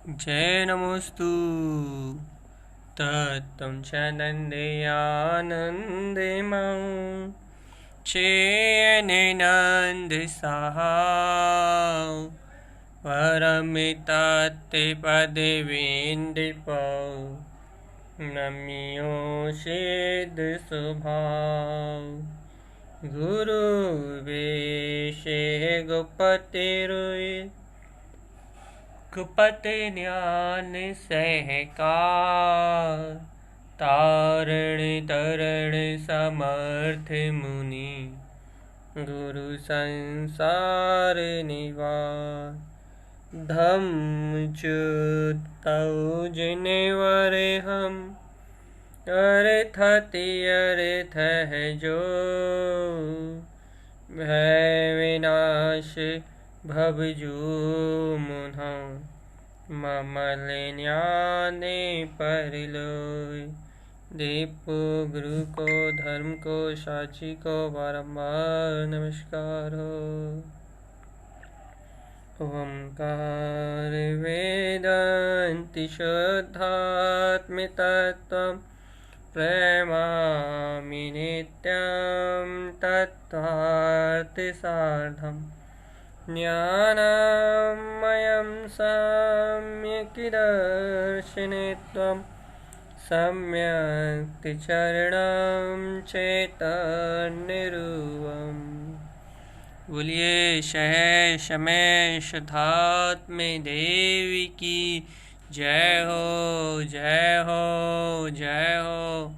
जय नमोस्तु तत्त्वं च नन्देयानन्देमं चेयनिनन्द सहाव वरमितत्ते पदवीन्दिपौ नम्यो सिद्ध स्वभाव गुरु वेशे गुपतिरुय कुपति ज्ञान सहकार तारण तरण समर्थ मुनि गुरु संसार निवार धम्म च्युतौ जिनवर हम अर्थति अर्थ है जो भय विनाश भवजू मुन्हौ ममल न्याने परलोय दीपो गुरु को धर्म को साची को बारंबार नमस्कार हो। ओंकार वेदांति शुद्धात्म तत्त्वं प्रेमामि नित्यं तत्त्वार्थसाधम् ज्ञानमयं सम्यक्दर्शिनित्वं सम्यक् चरणं चैतन्यरूपम्। बोलिए शेष में शुद्धात्म देवी की जय हो, जय हो, जय हो।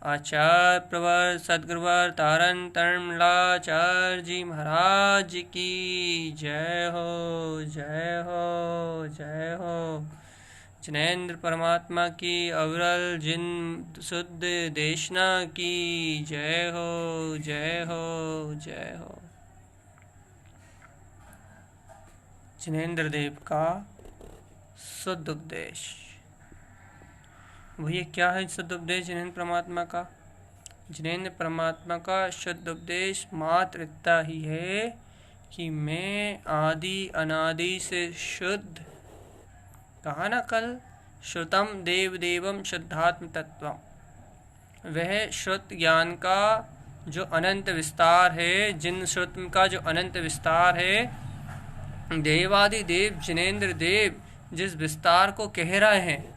आचार्य प्रवर सद्गुरुवर तारण तरणलाचार्य जी महाराज की जय हो, जय हो, जय हो। जिनेन्द्र परमात्मा की अविरल जिन शुद्ध देशना की जय हो, जय हो, जय हो। जिनेन्द्र देव का शुद्ध उपदेश। भैया क्या है शुद्ध उपदेश जिनेन्द्र परमात्मा का? जिनेन्द्र परमात्मा का शुद्ध उपदेश मात्र इतना ही है कि मैं आदि अनादि से शुद्ध, कहा ना कल, श्रुतम देव देवम शुद्धात्म तत्वम, वह शुद्ध ज्ञान का जो अनंत विस्तार है, जिन श्रुत का जो अनंत विस्तार है, देवादि देव जिनेन्द्र देव जिस विस्तार को कह रहे हैं,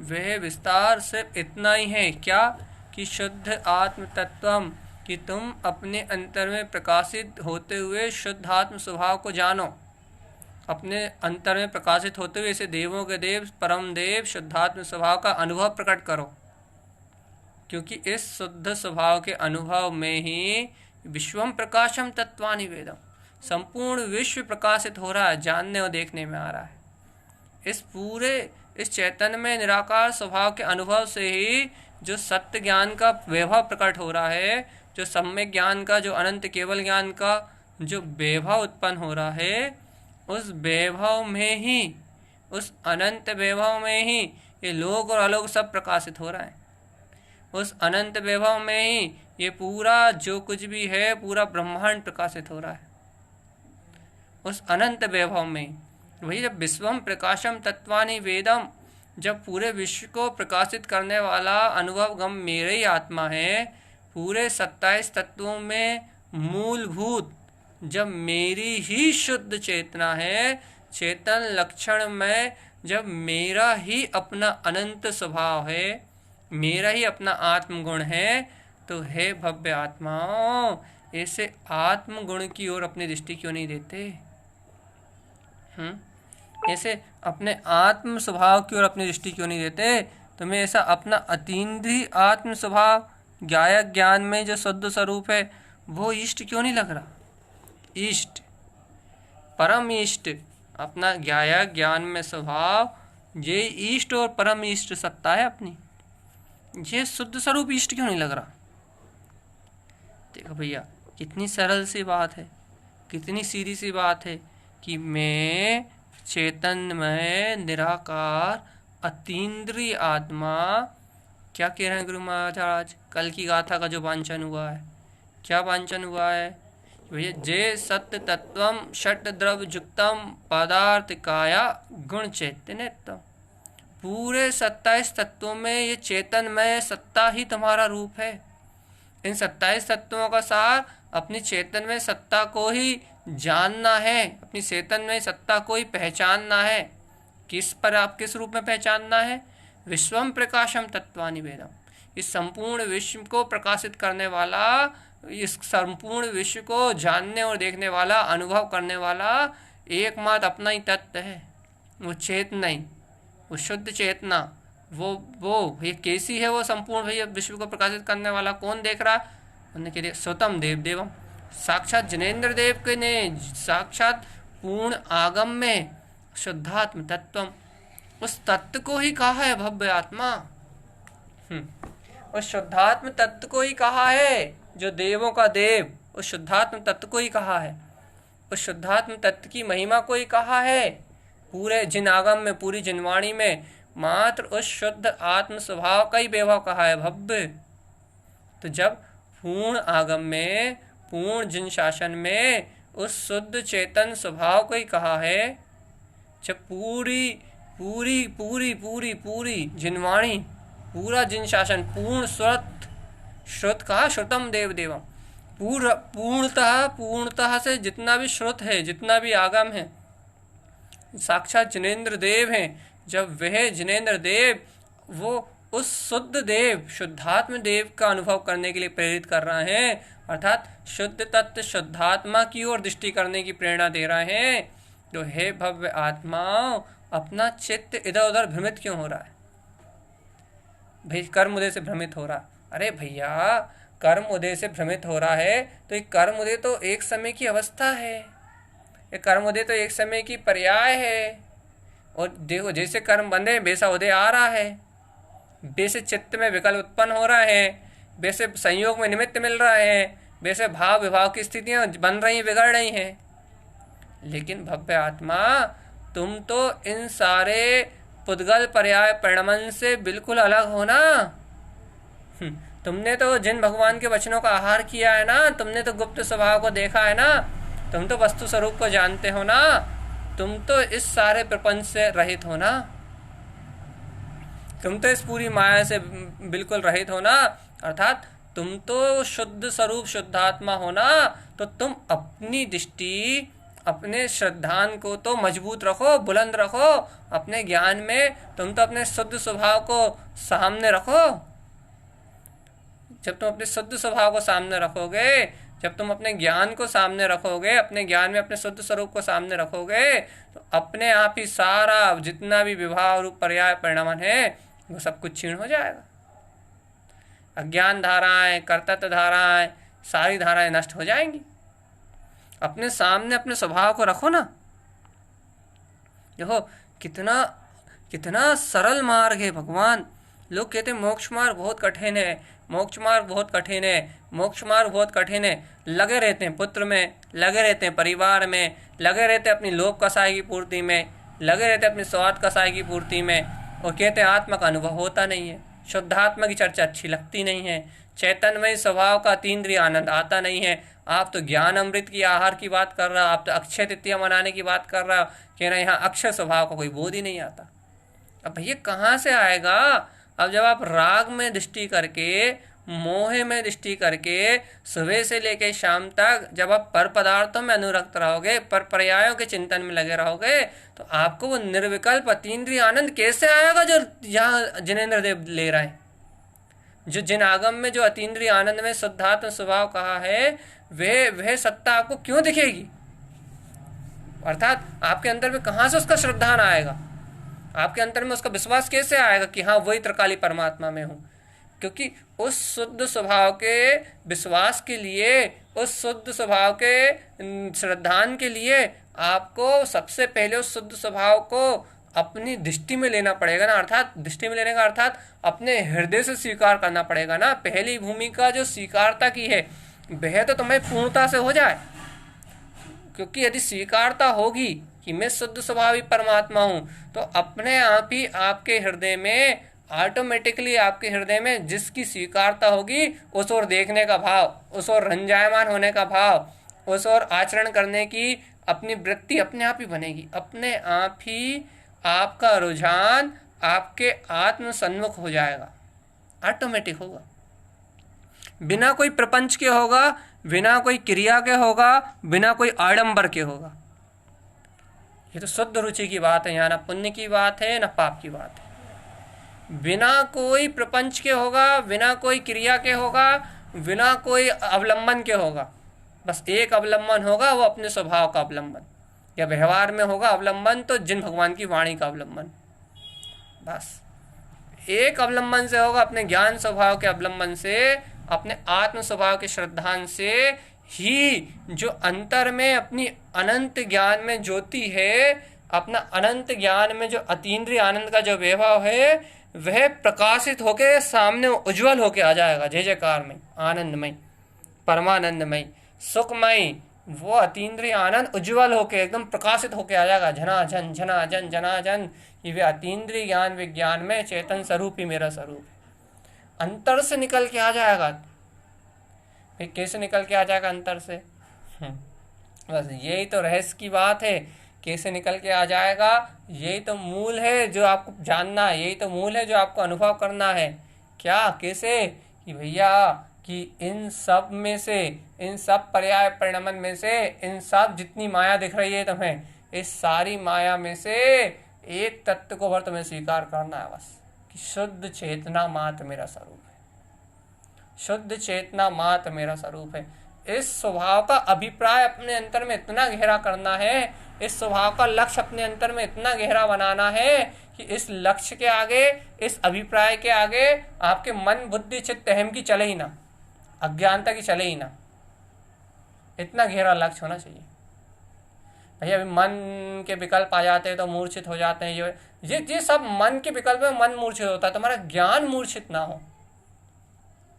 वह विस्तार सिर्फ इतना ही है क्या कि शुद्ध आत्म तत्वम, कि तुम अपने अंतर में प्रकाशित होते हुए शुद्ध आत्म स्वभाव को जानो। अपने अंतर में प्रकाशित होते हुए इसे देवों के देव परम देव शुद्धात्म स्वभाव का अनुभव प्रकट करो, क्योंकि इस शुद्ध स्वभाव के अनुभव में ही विश्वम प्रकाशम तत्वानि वेदम, संपूर्ण विश्व प्रकाशित हो रहा है, जानने और देखने में आ रहा है। इस चैतन्य में निराकार स्वभाव के अनुभव से ही जो सत्य ज्ञान का वैभव प्रकट हो रहा है, जो सम्यक ज्ञान का, जो अनंत केवल ज्ञान का जो वैभव उत्पन्न हो रहा है, उस वैभव में ही, उस अनंत वैभव में ही ये लोक और अलोक सब प्रकाशित हो रहा है। उस अनंत वैभव में ही ये पूरा जो कुछ भी है, पूरा ब्रह्मांड प्रकाशित हो रहा है। उस अनंत वैभव में वही जब विश्वम प्रकाशम तत्वानि वेदम, जब पूरे विश्व को प्रकाशित करने वाला अनुभव गम मेरे ही आत्मा है, पूरे 27 तत्वों में मूलभूत जब मेरी ही शुद्ध चेतना है, चेतन लक्षण में जब मेरा ही अपना अनंत स्वभाव है, मेरा ही अपना आत्मगुण है, तो हे भव्य आत्माओं, ऐसे आत्मगुण की ओर अपनी दृष्टि क्यों नहीं देते? ऐसे अपने आत्म स्वभाव की ओर अपनी दृष्टि क्यों नहीं देते? तुम्हें ऐसा अपना अतीन्द्रिय आत्म स्वभाव ज्ञायक ज्ञान में जो शुद्ध स्वरूप है, वो इष्ट क्यों नहीं लग रहा? इष्ट, परम इष्ट, अपना ज्ञायक ज्ञान में स्वभाव, ये इष्ट और परम इष्ट सत्ता है अपनी, ये शुद्ध स्वरूप इष्ट क्यों नहीं लग रहा? देखो भैया, कितनी सरल सी बात है, कितनी सीधी सी बात है कि मैं चेतन में निराकार अतीन्द्रिय आत्मा, क्या कह रहे हैं गुरु महाराज? कल की गाथा का जो वांछन हुआ है, क्या वांछन हुआ है जे सत्य तत्वम षट द्रव्य युक्तम पदार्थ काया गुण चैतन्यतम। पूरे 27 तत्वों में ये चेतनमय सत्ता ही तुम्हारा रूप है। इन 27 तत्वों का सार अपनी चेतनमय सत्ता को ही जानना है, अपनी चेतनमय सत्ता को ही पहचानना है। किस पर आप किस रूप में पहचानना है? विश्वम प्रकाशम तत्वानि वेदम। इस संपूर्ण विश्व को प्रकाशित करने वाला, इस संपूर्ण विश्व को जानने और देखने वाला, अनुभव करने वाला एकमात्र अपना ही तत्व है। वो चेतना ही, वो शुद्ध चेतना, वो ये कैसी है वो संपूर्ण भैया विश्व को प्रकाशित करने वाला? कौन देख रहा? उन्होंने कह दिया स्वतम देव देवम। साक्षात जिनेन्द्र देव के ने साक्षात पूर्ण आगम में शुद्धात्म तत्वम, उस तत्व को ही कहा है भव्य आत्मा। उस शुद्धात्म तत्व को ही कहा है जो देवों का देव, उस शुद्धात्म तत्व को ही कहा है। उस शुद्धात्म तत्व की महिमा को ही कहा है। पूरे जिन आगम में, पूरी जिनवाणी में मात्र उस शुद्ध आत्म स्वभाव का ही वैभव कहा है भव्य। तो जब पूर्ण आगम में, पूर्ण जिन शासन में उस शुद्ध चेतन स्वभाव को ही कहा है, जब पूरी पूरी पूरी पूरी पूरी जिनवाणी, पूरा जिन शासन, पूर्ण श्रुत कहा, श्रुतम देव देवम। पूर्णतः से जितना भी श्रुत है, जितना भी आगम है, साक्षात जिनेन्द्र देव हैं। जब वह जिनेन्द्र देव वो उस शुद्ध देव, शुद्धात्म देव का अनुभव करने के लिए प्रेरित कर रहा है, अर्थात शुद्ध तत्व शुद्धात्मा की ओर दृष्टि करने की प्रेरणा दे रहे हैं, तो हे भव्य आत्माओं, अपना चित्त इधर उधर भ्रमित क्यों हो रहा है? भाई कर्म उदय से भ्रमित हो रहा। अरे भैया, कर्म उदय से भ्रमित हो रहा है तो ये कर्म उदय तो एक समय की अवस्था है, ये कर्म उदय तो एक समय की पर्याय है। और देखो, जैसे कर्म बंधे वैसा उदय आ रहा है, वैसे चित्त में विकल्प उत्पन्न हो रहा है, वैसे संयोग में निमित्त मिल रहा है, वैसे भाव विभाव की स्थितियां बन रही, बिगड़ रही हैं। लेकिन भव्य आत्मा, तुम तो इन सारे पुद्गल पर्याय परिणमन से बिल्कुल अलग हो ना। तुमने तो जिन भगवान के वचनों का आहार किया है ना, तुमने तो गुप्त स्वभाव को देखा है ना, तुम तो वस्तु स्वरूप को जानते हो ना, तुम तो इस सारे प्रपंच से रहित हो ना, तुम तो इस पूरी माया से बिल्कुल रहित हो ना, अर्थात तुम तो शुद्ध स्वरूप शुद्धात्मा हो ना। तो तुम अपनी दृष्टि, अपने श्रद्धान को तो मजबूत रखो, बुलंद रखो, अपने ज्ञान में तुम तो अपने शुद्ध स्वभाव को सामने रखो। जब तुम अपने शुद्ध स्वभाव को सामने रखोगे, जब तुम अपने ज्ञान को सामने रखोगे, अपने ज्ञान में अपने शुद्ध स्वरूप को सामने रखोगे, तो अपने आप ही सारा जितना भी विभाव रूप पर्याय परिणमन है वो सब कुछ क्षीण हो जाएगा। अज्ञान धाराएं, कर्तृत्व धाराएं, सारी धाराएं नष्ट हो जाएंगी। अपने सामने अपने स्वभाव को रखो ना। देखो कितना कितना सरल मार्ग है भगवान। लोग कहते हैं मोक्ष मार्ग बहुत कठिन है, मोक्ष मार्ग बहुत कठिन है, मोक्ष मार्ग बहुत कठिन है। लगे रहते हैं पुत्र में, लगे रहते हैं परिवार में, लगे रहते हैं अपनी लोभ कसाई की पूर्ति में, लगे रहते हैं अपनी स्वार्थ कसाई की पूर्ति में, और कहते हैं आत्मा का अनुभव होता नहीं है, शुद्धात्मा की चर्चा अच्छी लगती नहीं है, चैतन्यमय स्वभाव का अतीन्द्रिय आनंद आता नहीं है। आप तो ज्ञान अमृत की आहार की बात कर रहा, आप तो अक्षय तृतीया मनाने की बात कर रहा, कह रहे यहाँ अक्षय स्वभाव का कोई बोध ही नहीं आता। अब भैया कहाँ से आएगा? अब जब आप राग में दृष्टि करके, मोह में दृष्टि करके सुबह से लेकर शाम तक जब आप पर पदार्थों में अनुरक्त रहोगे, पर पर्यायों के चिंतन में लगे रहोगे, तो आपको वो निर्विकल्प अतीन्द्रिय आनंद कैसे आएगा जो यहाँ जिनेन्द्र देव ले रहा है? जो जिन आगम में जो अतीन्द्रिय आनंद में शुद्धात्म स्वभाव कहा है, वह सत्ता आपको क्यों दिखेगी? अर्थात आपके अंदर में कहाँ से उसका श्रद्धान आएगा? आपके अंतर में उसका विश्वास कैसे आएगा कि हाँ वही त्रिकाली परमात्मा में हूँ? क्योंकि उस शुद्ध स्वभाव के विश्वास के लिए, उस शुद्ध स्वभाव के श्रद्धान के लिए आपको सबसे पहले उस शुद्ध स्वभाव को अपनी दृष्टि में लेना पड़ेगा ना। अर्थात दृष्टि में लेने का अर्थात अपने हृदय से स्वीकार करना पड़ेगा ना। पहली भूमिका जो स्वीकारता की है वह तो तुम्हें पूर्णता से हो जाए, क्योंकि यदि स्वीकारता होगी कि मैं शुद्ध स्वभावी परमात्मा हूँ, तो अपने आप ही आपके हृदय में ऑटोमेटिकली, आपके हृदय में जिसकी स्वीकारता होगी, उस ओर देखने का भाव, उस ओर रंजायमान होने का भाव, उस और आचरण करने की अपनी वृत्ति अपने आप ही बनेगी, अपने आप ही आपका रुझान आपके आत्म सन्मुख हो जाएगा, ऑटोमेटिक होगा, बिना कोई प्रपंच के होगा, बिना कोई क्रिया के होगा, बिना कोई आडंबर के होगा। ये तो शुद्ध रुचि की बात है, यहाँ ना पुण्य की बात है ना पाप की बात है। बिना कोई प्रपंच के होगा, बिना कोई क्रिया के होगा, बिना कोई अवलंबन के होगा। बस एक अवलंबन होगा, वो अपने स्वभाव का अवलंबन, या व्यवहार में होगा अवलंबन तो जिन भगवान की वाणी का अवलंबन। बस एक अवलंबन से होगा, अपने ज्ञान स्वभाव के अवलंबन से, अपने आत्म स्वभाव के श्रद्धान से ही जो अंतर में अपनी अनंत ज्ञान में ज्योति है, अपना अनंत ज्ञान में जो अतीन्द्रिय आनंद का जो वैभव है, वह प्रकाशित होके सामने उज्जवल होके आ जाएगा, जय जयकार में, आनंदमय, परमानंदमय, सुखमय। वो अतीन्द्रिय आनंद उज्जवल होके एकदम प्रकाशित होके आ जाएगा, झनाझन झनाझन झनाझन। ये वे अतीन्द्रिय ज्ञान विज्ञान में चेतन स्वरूप ही मेरा स्वरूप है, अंतर से निकल के आ जाएगा। फिर कैसे निकल के आ जाएगा अंतर से? बस यही तो रहस्य की बात है, कैसे निकल के आ जाएगा, यही तो मूल है जो आपको जानना है, यही तो मूल है जो आपको अनुभव करना है। क्या, कैसे? कि भैया कि इन सब में से, इन सब पर्याय परिणमन में से, इन सब जितनी माया दिख रही है तुम्हें, इस सारी माया में से एक तत्व को भर तुम्हें स्वीकार करना है बस, कि शुद्ध चेतना मात्र मेरा स्वरूप है, शुद्ध चेतना मात्र मेरा स्वरूप है। इस स्वभाव का अभिप्राय अपने अंतर में इतना गहरा करना है, इस स्वभाव का लक्ष्य अपने अंतर में इतना गहरा बनाना है कि इस लक्ष्य के आगे, इस अभिप्राय के आगे आपके मन बुद्धि चित्त अहम की चले ही ना, अज्ञानता की चले ही ना। इतना गहरा लक्ष्य होना चाहिए भैया। अभी मन के विकल्प आ जाते हैं तो मूर्छित हो जाते हैं, ये सब मन के विकल्प में मन मूर्छित होता है, तुम्हारा ज्ञान मूर्छित ना हो।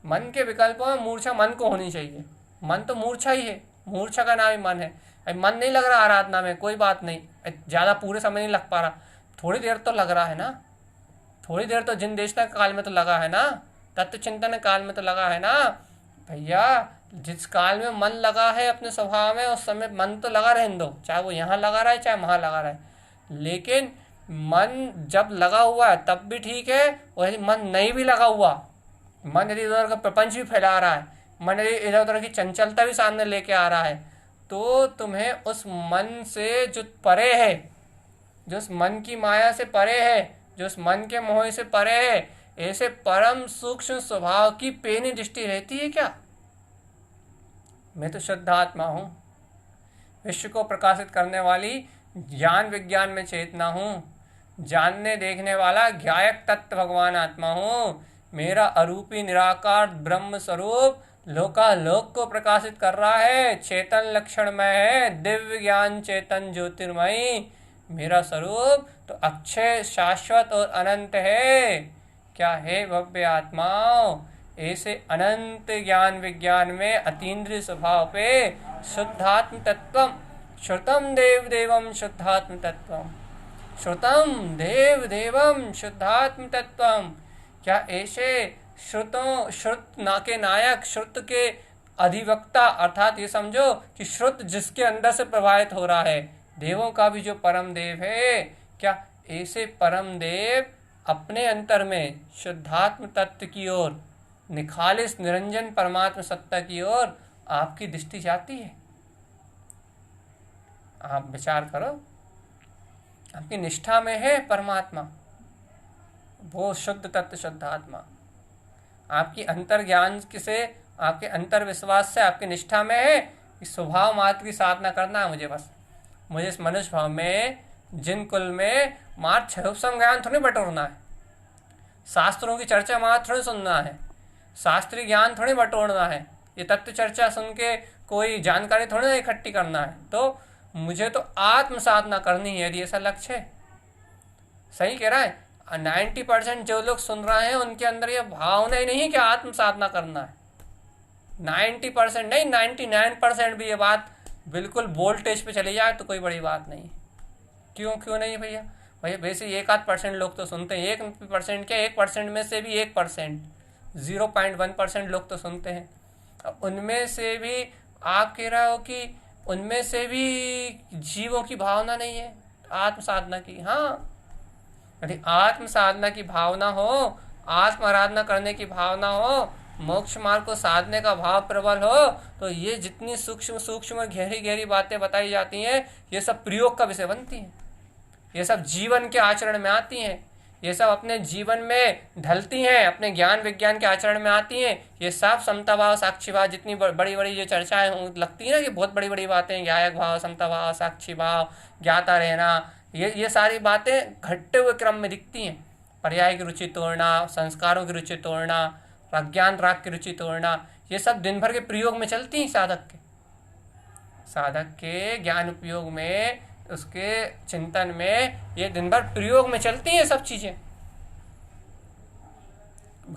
मन के विकल्पों में मूर्छा मन को होनी चाहिए, मन तो मूर्छा ही है, मूर्छा का नाम ही मन है। अभी मन नहीं लग रहा आराधना में, कोई बात नहीं, ज़्यादा पूरे समय नहीं लग पा रहा, थोड़ी देर तो लग रहा है ना, थोड़ी देर तो जिन देशता काल में तो लगा है ना, तत्व चिंतन काल में तो लगा है ना भैया। जिस काल में मन लगा है अपने स्वभाव में, उस समय मन तो लगा रहने दो, चाहे वो यहाँ लगा रहा है चाहे वहाँ लगा रहा है। लेकिन मन जब लगा हुआ है तब भी ठीक है, और मन नहीं भी लगा हुआ, मन यदि इधर का प्रपंच भी फैला रहा है, मन यदि इधर उधर की चंचलता भी सामने लेके आ रहा है, तो तुम्हें उस मन से जो परे है, जो उस मन की माया से परे है, जो उस मन के मोह से परे है, ऐसे परम सूक्ष्म स्वभाव की पेनी दृष्टि रहती है क्या? मैं तो शुद्ध आत्मा हूँ, विश्व को प्रकाशित करने वाली ज्ञान विज्ञान में चेतना हूँ, जानने देखने वाला ज्ञायक तत्व भगवान आत्मा हूँ। मेरा अरूपी निराकार ब्रह्म स्वरूप लोकालोक को प्रकाशित कर रहा है, चेतन लक्षणमय है, दिव्य ज्ञान चेतन ज्योतिर्मयी मेरा स्वरूप तो अक्षय शाश्वत और अनंत है। क्या है भव्य आत्माओं, ऐसे अनंत ज्ञान विज्ञान में अतीन्द्रिय स्वभाव पे शुद्धात्म तत्वम, श्रुतम देव देवम शुद्धात्म तत्वम, श्रुतम देव देवम शुद्धात्म तत्वम। क्या ऐसे श्रुतों, श्रुत ना के नायक, श्रुत के अधिवक्ता, अर्थात ये समझो कि श्रुत जिसके अंदर से प्रवाहित हो रहा है, देवों का भी जो परम देव है, क्या ऐसे परम देव अपने अंतर में शुद्धात्म तत्व की ओर, निखालिस निरंजन परमात्म सत्ता की ओर आपकी दृष्टि जाती है? आप विचार करो, आपकी निष्ठा में है परमात्मा, वो शुद्ध तत्व शुद्ध आत्मा आपकी अंतर ज्ञान से, आपके अंतर विश्वास से, आपकी निष्ठा में है कि स्वभाव मात्र की साधना करना है मुझे, बस मुझे इस मनुष्य भाव में, जिन कुल में मात्र क्षयोपम ज्ञान थोड़ी बटोरना है, शास्त्रों की चर्चा मात्र थोड़ी सुनना है, शास्त्रीय ज्ञान थोड़ी बटोरना है, ये तत्व चर्चा सुन के कोई जानकारी थोड़ी ना इकट्ठी करना है। तो मुझे तो आत्म साधना करनी है, यदि ऐसा लक्ष्य है। सही कह रहा है, 90% जो लोग सुन रहे हैं उनके अंदर ये भावना ही नहीं कि आत्म साधना करना है। 90% नहीं, 99% भी ये बात बिल्कुल वोल्टेज पे चली जाए तो कोई बड़ी बात नहीं। क्यों नहीं भैया? भैया वैसे 1-8% लोग तो सुनते हैं, 1% क्या, 1% में से भी 1%, 0.1% लोग तो सुनते हैं। उनमें से भी आप कह रहे हो कि उनमें से भी जीवों की भावना नहीं है आत्म साधना की। हाँ, यदि आत्म साधना की भावना हो, आत्म आराधना करने की भावना हो, मोक्ष मार्ग को साधने का भाव प्रबल हो, तो ये जितनी सूक्ष्म सूक्ष्म और गहरी गहरी बातें बताई जाती हैं, ये सब प्रयोग का विषय बनती हैं, ये सब जीवन के आचरण में आती हैं, ये सब अपने जीवन में ढलती हैं, अपने ज्ञान विज्ञान के आचरण में आती हैं। ये सब समता भाव, साक्षी भाव, जितनी बड़ी बड़ी जो चर्चाएं लगती है ना कि बहुत बड़ी बड़ी बातें, ज्ञायक भाव, समता भाव, साक्षी भाव, ज्ञाता रहना, ये सारी बातें घटते हुए क्रम में दिखती हैं। पर्याय की रुचि तोड़ना, संस्कारों की रुचि तोड़ना, प्रज्ञान राग की रुचि तोड़ना, ये सब दिन भर के प्रयोग में चलती हैं। साधक के ज्ञान उपयोग में, उसके चिंतन में, ये दिन भर प्रयोग में चलती हैं सब चीजें।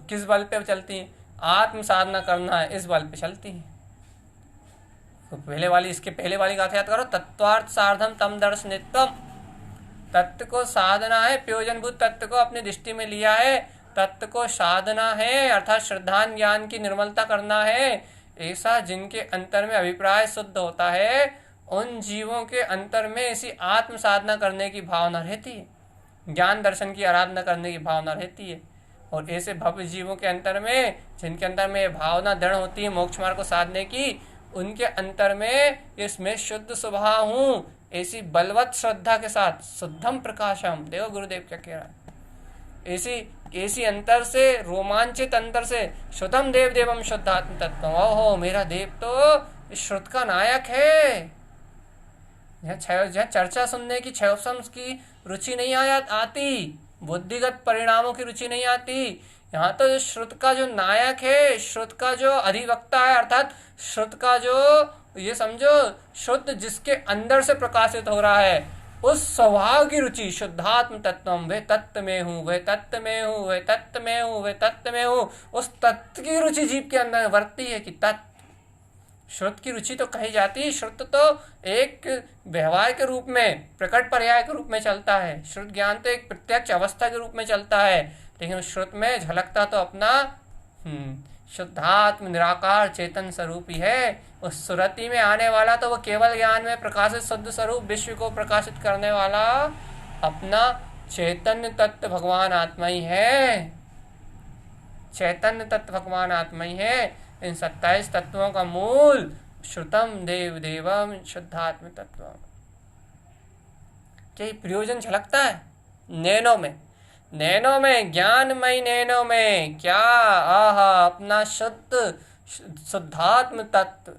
किस बल पे चलती हैं? आत्म साधना करना है इस बल पे चलती हैं। तो इसके पहले वाली गाथा याद करो, तत्वार्थ सार्धम तम दर्शनित्वम। तत्व को साधना है, प्रयोजनभूत तत्व को अपनी दृष्टि में लिया है, तत्व को साधना है अर्थात श्रद्धान ज्ञान की निर्मलता करना है। ऐसा जिनके अंतर में अभिप्राय शुद्ध होता है, उन जीवों के अंतर में ऐसी आत्म साधना करने की भावना रहती है, ज्ञान दर्शन की आराधना करने की भावना रहती है। और ऐसे भव्य जीवों के अंतर में, जिनके अंतर में भावना दृढ़ होती है मोक्ष मार्ग को साधने की, उनके अंतर में इसमें शुद्ध स्वभाव हूँ, ऐसी बलवत श्रद्धा के साथ शुद्धम प्रकाशम, देखो गुरुदेव क्या कह रहा है, ऐसी अंतर से, रोमांचित अंतर से, शुद्धम देव देवम शुद्धात्म तत्व। ओहो, मेरा देव तो श्रुत का नायक है। जहाँ चर्चा सुनने की, की रुचि नहीं आती, बुद्धिगत परिणामों की रुचि नहीं आती, यहाँ तो श्रुत का जो नायक है, श्रुत का जो अधिवक्ता है, अर्थात श्रुत का जो, ये समझो, शुद्ध जिसके अंदर से प्रकाशित हो रहा है, उस स्वभाव की रुचि, शुद्धात्म तत्वम, वे तत्व में हूँ, वे तत्व में हूँ, वे तत्व में हूँ, वे तत्व में हूँ, उस तत्व की रुचि जीव के अंदर वर्ती है कि तत्व। श्रुत की रुचि तो कही जाती है, श्रुत तो एक व्यवहार के रूप में, प्रकट पर्याय के रूप में चलता है, श्रुत ज्ञान तो एक प्रत्यक्ष अवस्था के रूप में चलता है, लेकिन उस श्रुत में झलकता तो अपना शुद्धात्म निराकार चेतन स्वरूप ही है। उस सुरति में आने वाला तो वो केवल ज्ञान में प्रकाशित शुद्ध स्वरूप, विश्व को प्रकाशित करने वाला अपना चैतन्य तत्व भगवान आत्मा ही है, चैतन्य तत्व भगवान आत्मा ही है। इन 27 तत्वों का मूल श्रुतम देव देवम शुद्धात्म तत्व। क्या प्रयोजन झलकता है नैनो में, ज्ञानमय नैनो में, क्या आहा, अपना शुद्धात्म तत्व,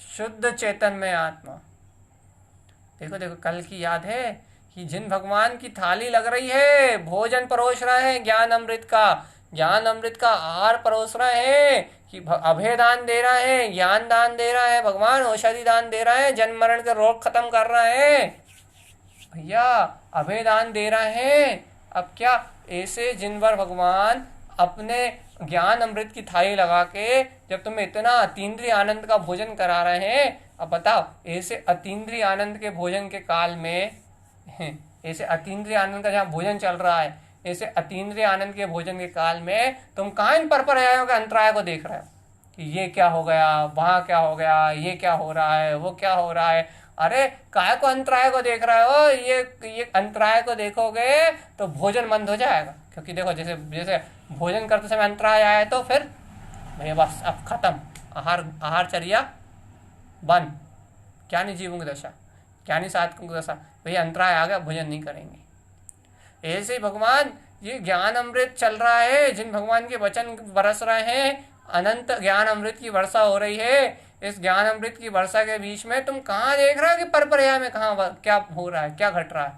शुद्ध चेतन में आत्मा। देखो कल की याद है कि जिन भगवान की थाली लग रही है, भोजन परोस रहे हैं, ज्ञान अमृत का आहार परोस रहे हैं, कि अभय दान दे रहा है, ज्ञान दान दे रहा है भगवान, औषधि दान दे रहा है, जन्म मरण के रोग खत्म कर रहा है भैया, अभय दान दे रहे हैं। अब क्या ऐसे जिनवर भगवान अपने ज्ञान अमृत की थाली लगा के जब तुम्हें इतना अतीन्द्रिय आनंद का भोजन करा रहे हैं, अब बताओ ऐसे अतीन्द्रिय आनंद के भोजन के काल में, ऐसे अतीन्द्रिय आनंद का जहाँ भोजन चल रहा है, ऐसे अतीन्द्रिय आनंद के भोजन के काल में तुम कहाँ इन परपर्यायों के अंतराय को देख रहे हो कि ये क्या हो गया, वहाँ क्या हो गया, ये क्या हो रहा है, वो क्या हो रहा है। अरे काय को अंतराय को देख रहे हो, ये अंतराय को देखोगे तो भोजन बंद हो जाएगा। क्योंकि देखो जैसे भोजन करते समय अंतराय आए तो फिर भैया बस अब खत्म, आहारचर्या बंद, ज्ञानी जीवों की दशा, ज्ञानी साधकों की दशा, भैया अंतराय आ गया, भोजन नहीं करेंगे। ऐसे ही भगवान, ये ज्ञान अमृत चल रहा है, जिन भगवान के वचन बरस रहे हैं, अनंत ज्ञान अमृत की वर्षा हो रही है। इस ज्ञान अमृत की वर्षा के बीच में तुम कहाँ देख रहे हो कि परपर्याय में कहाँ क्या हो रहा है, क्या घट रहा है।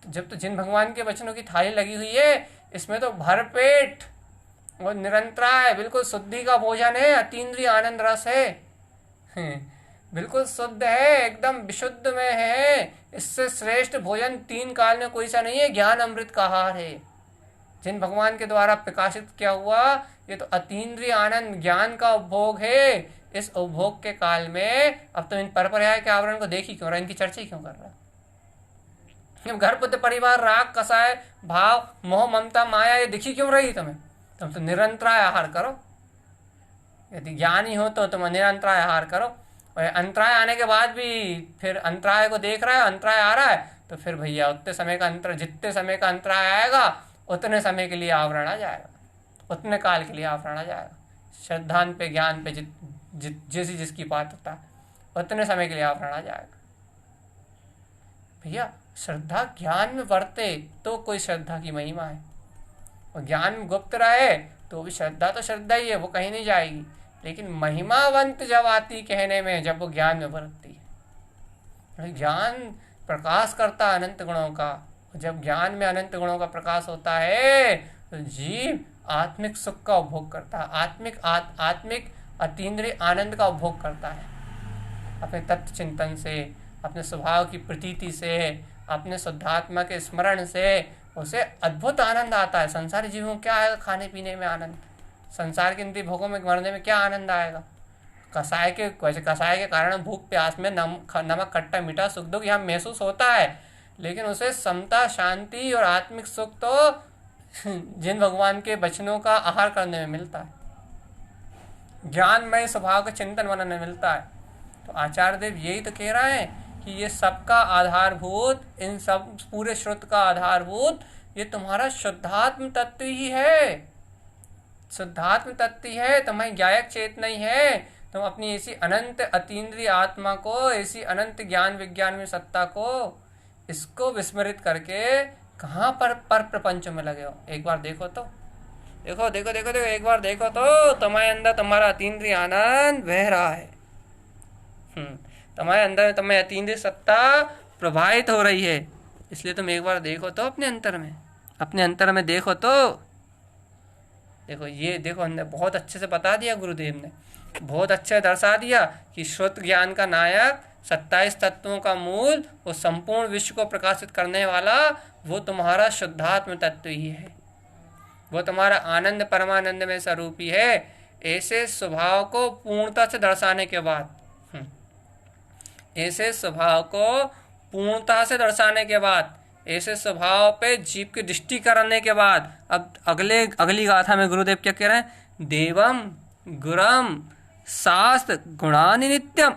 तो जब तो जिन भगवान के वचनों की थाली लगी हुई है, इसमें तो भरपेट और निरंतराय बिल्कुल शुद्धि का भोजन है, अतीन्द्रिय आनंद रस है, बिल्कुल शुद्ध है, एकदम विशुद्ध में है। इससे श्रेष्ठ भोजन 3 काल में कोई सा नहीं है, ज्ञान अमृत का आहार है, जिन भगवान के द्वारा प्रकाशित किया हुआ। ये तो अतीन्द्रिय आनंद ज्ञान का उपभोग है। इस उपभोग के काल में अब तो इन परपर्याय के आवरण को देख ही क्यों रहा, इनकी चर्चा क्यों कर रहा। घर पुत्र परिवार राग कसाय भाव मोह ममता माया ये दिखी क्यों रही तुम्हें। तुम तो निरंतराय आहार करो, यदि ज्ञानी हो तो तुम निरंतराय आहार करो। और अंतराय आने के बाद भी फिर अंतराय को देख रहा है, अंतराय आ रहा है तो फिर भैया उतने समय का अंतर, जितने समय का अंतराय आएगा उतने समय के लिए आवरण आ जाएगा, उतने काल के लिए आवरण आ जाएगा। श्रद्धान पे ज्ञान पे जैसी जिसकी पात्रता उतने समय के लिए आवरण आ जाएगा। भैया श्रद्धा ज्ञान में वर्ते तो कोई श्रद्धा की महिमा है, और ज्ञान में गुप्त रहे तो भी श्रद्धा तो श्रद्धा ही है, वो कहीं नहीं जाएगी। लेकिन महिमावंत जब आती कहने में, जब वो ज्ञान में बरतती है। ज्ञान प्रकाश करता अनंत गुणों का, जब ज्ञान में अनंत गुणों का प्रकाश होता है तो जीव आत्मिक सुख का उपभोग करता है, आत्मिक अतीन्द्रिय आनंद का उपभोग करता है। अपने तत्व चिंतन से, अपने स्वभाव की प्रतीति से, अपने शुद्धात्मा के स्मरण से उसे अद्भुत आनंद आता है। संसारी जीवों को क्या आएगा खाने पीने में आनंद, संसार के इंद्रिय भोगों में मरने में क्या आनंद आएगा। कसाय के कारण भूख प्यास में नमक खट्टा मीठा सुख दुख यहाँ महसूस होता है, लेकिन उसे समता शांति और आत्मिक सुख तो जिन भगवान के वचनों का आहार करने में मिलता है, ज्ञानमय स्वभाव का चिंतन बनाने में मिलता है। तो आचार्य देव यही तो कह रहे हैं कि ये सबका आधारभूत, इन सब पूरे श्रुत का आधारभूत ये तुम्हारा शुद्धात्म तत्व ही है, शुद्धात्म तत्व ही है। तुम्हारी ज्ञायक चेतना ही है। तुम अपनी ऐसी अनंत अतीन्द्रिय आत्मा को, ऐसी अनंत ज्ञान विज्ञान में सत्ता को, इसको विस्मृत करके कहाँ पर प्रपंच में लगे हो। एक बार देखो तो, देखो देखो देखो देखो एक बार देखो तो तुम्हारे अंदर तुम्हारा अतीन्द्रिय आनंद बह रहा है। तुम्हारे अंदर तुम्हें अतीन्द्रिय सत्ता प्रभावित हो रही है। इसलिए तुम एक बार देखो तो अपने अंतर में, अपने अंतर में देखो तो। देखो ये देखो, हमने बहुत अच्छे से बता दिया, गुरुदेव ने बहुत अच्छे से दर्शा दिया कि श्रुत ज्ञान का नायक, 27 तत्वों का मूल, वो संपूर्ण विश्व को प्रकाशित करने वाला वो तुम्हारा शुद्धात्म तत्व ही है, वो तुम्हारा आनंद परमानंद में स्वरूप ही है। ऐसे स्वभाव को पूर्णता से दर्शाने के बाद, ऐसे स्वभाव को पूर्णता से दर्शाने के बाद, ऐसे स्वभाव पे जीव की दृष्टि करने के बाद, अब अगली गाथा में गुरुदेव क्या कह रहे हैं? देवम गुरम शास्त्र गुणानि नित्यम।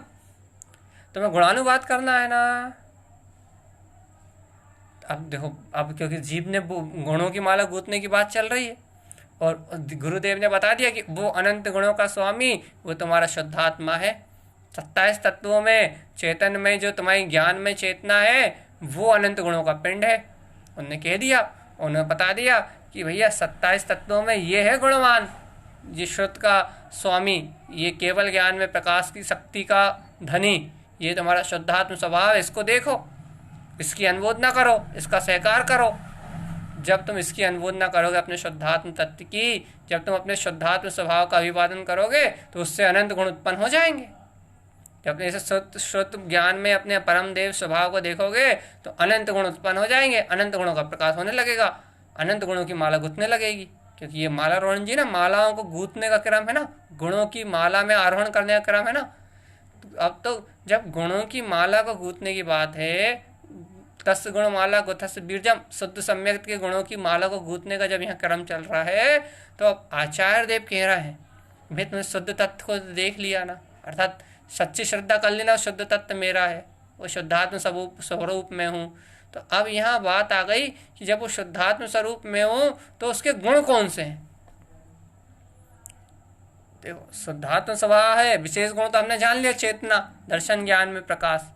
तुम्हें गुणानुवाद करना है ना। अब देखो, अब क्योंकि जीव ने गुणों की माला गूंथने की बात चल रही है और गुरुदेव ने बता दिया कि वो अनंत गुणों का स्वामी वो तुम्हारा शुद्धात्मा है। 27 तत्वों में चेतन में जो तुम्हारी ज्ञान में चेतना है वो अनंत गुणों का पिंड है। उन्होंने कह दिया, उन्होंने बता दिया कि भैया 27 तत्वों में ये है गुणवान, ये श्रुत का स्वामी, ये केवल ज्ञान में प्रकाश की शक्ति का धनी, ये तुम्हारा शुद्धात्म स्वभाव है। इसको देखो, इसकी अनुमोदना करो, इसका सहकार करो। जब तुम इसकी अनुमोदना करोगे अपने शुद्धात्म तत्व की, जब तुम अपने शुद्धात्म स्वभाव का अभिवादन करोगे तो उससे अनंत गुण उत्पन्न हो जाएंगे। जब ऐसे श्रुत ज्ञान में अपने परम देव स्वभाव को देखोगे तो अनंत गुण उत्पन्न हो जाएंगे, अनंत गुणों का प्रकाश होने लगेगा, अनंत गुणों की माला गूंथने लगेगी। क्योंकि ये माला रोहन जी ना, मालाओं को गूंथने का क्रम है ना, गुणों की माला में आरोहण करने का क्रम है ना। तो अब तो जब गुणों की माला को गूंथने की बात है, तस् गुण माला गुथस बीरजम, शुद्ध सम्यक के गुणों की माला को गूंथने का जब यहाँ क्रम चल रहा है तो अब आचार्य देव कह रहे हैं भाई तुमने शुद्ध तत्व को देख लिया ना, अर्थात सच्ची श्रद्धा कर लेना, शुद्ध तत्व मेरा है, वो शुद्धात्म स्वरूप में हूँ। तो अब यहाँ बात आ गई कि जब वो शुद्धात्म स्वरूप में हो तो उसके गुण कौन से हैं। देखो, शुद्धात्म स्वभाव है, विशेष गुण तो हमने जान लिया, चेतना, दर्शन, ज्ञान में प्रकाश।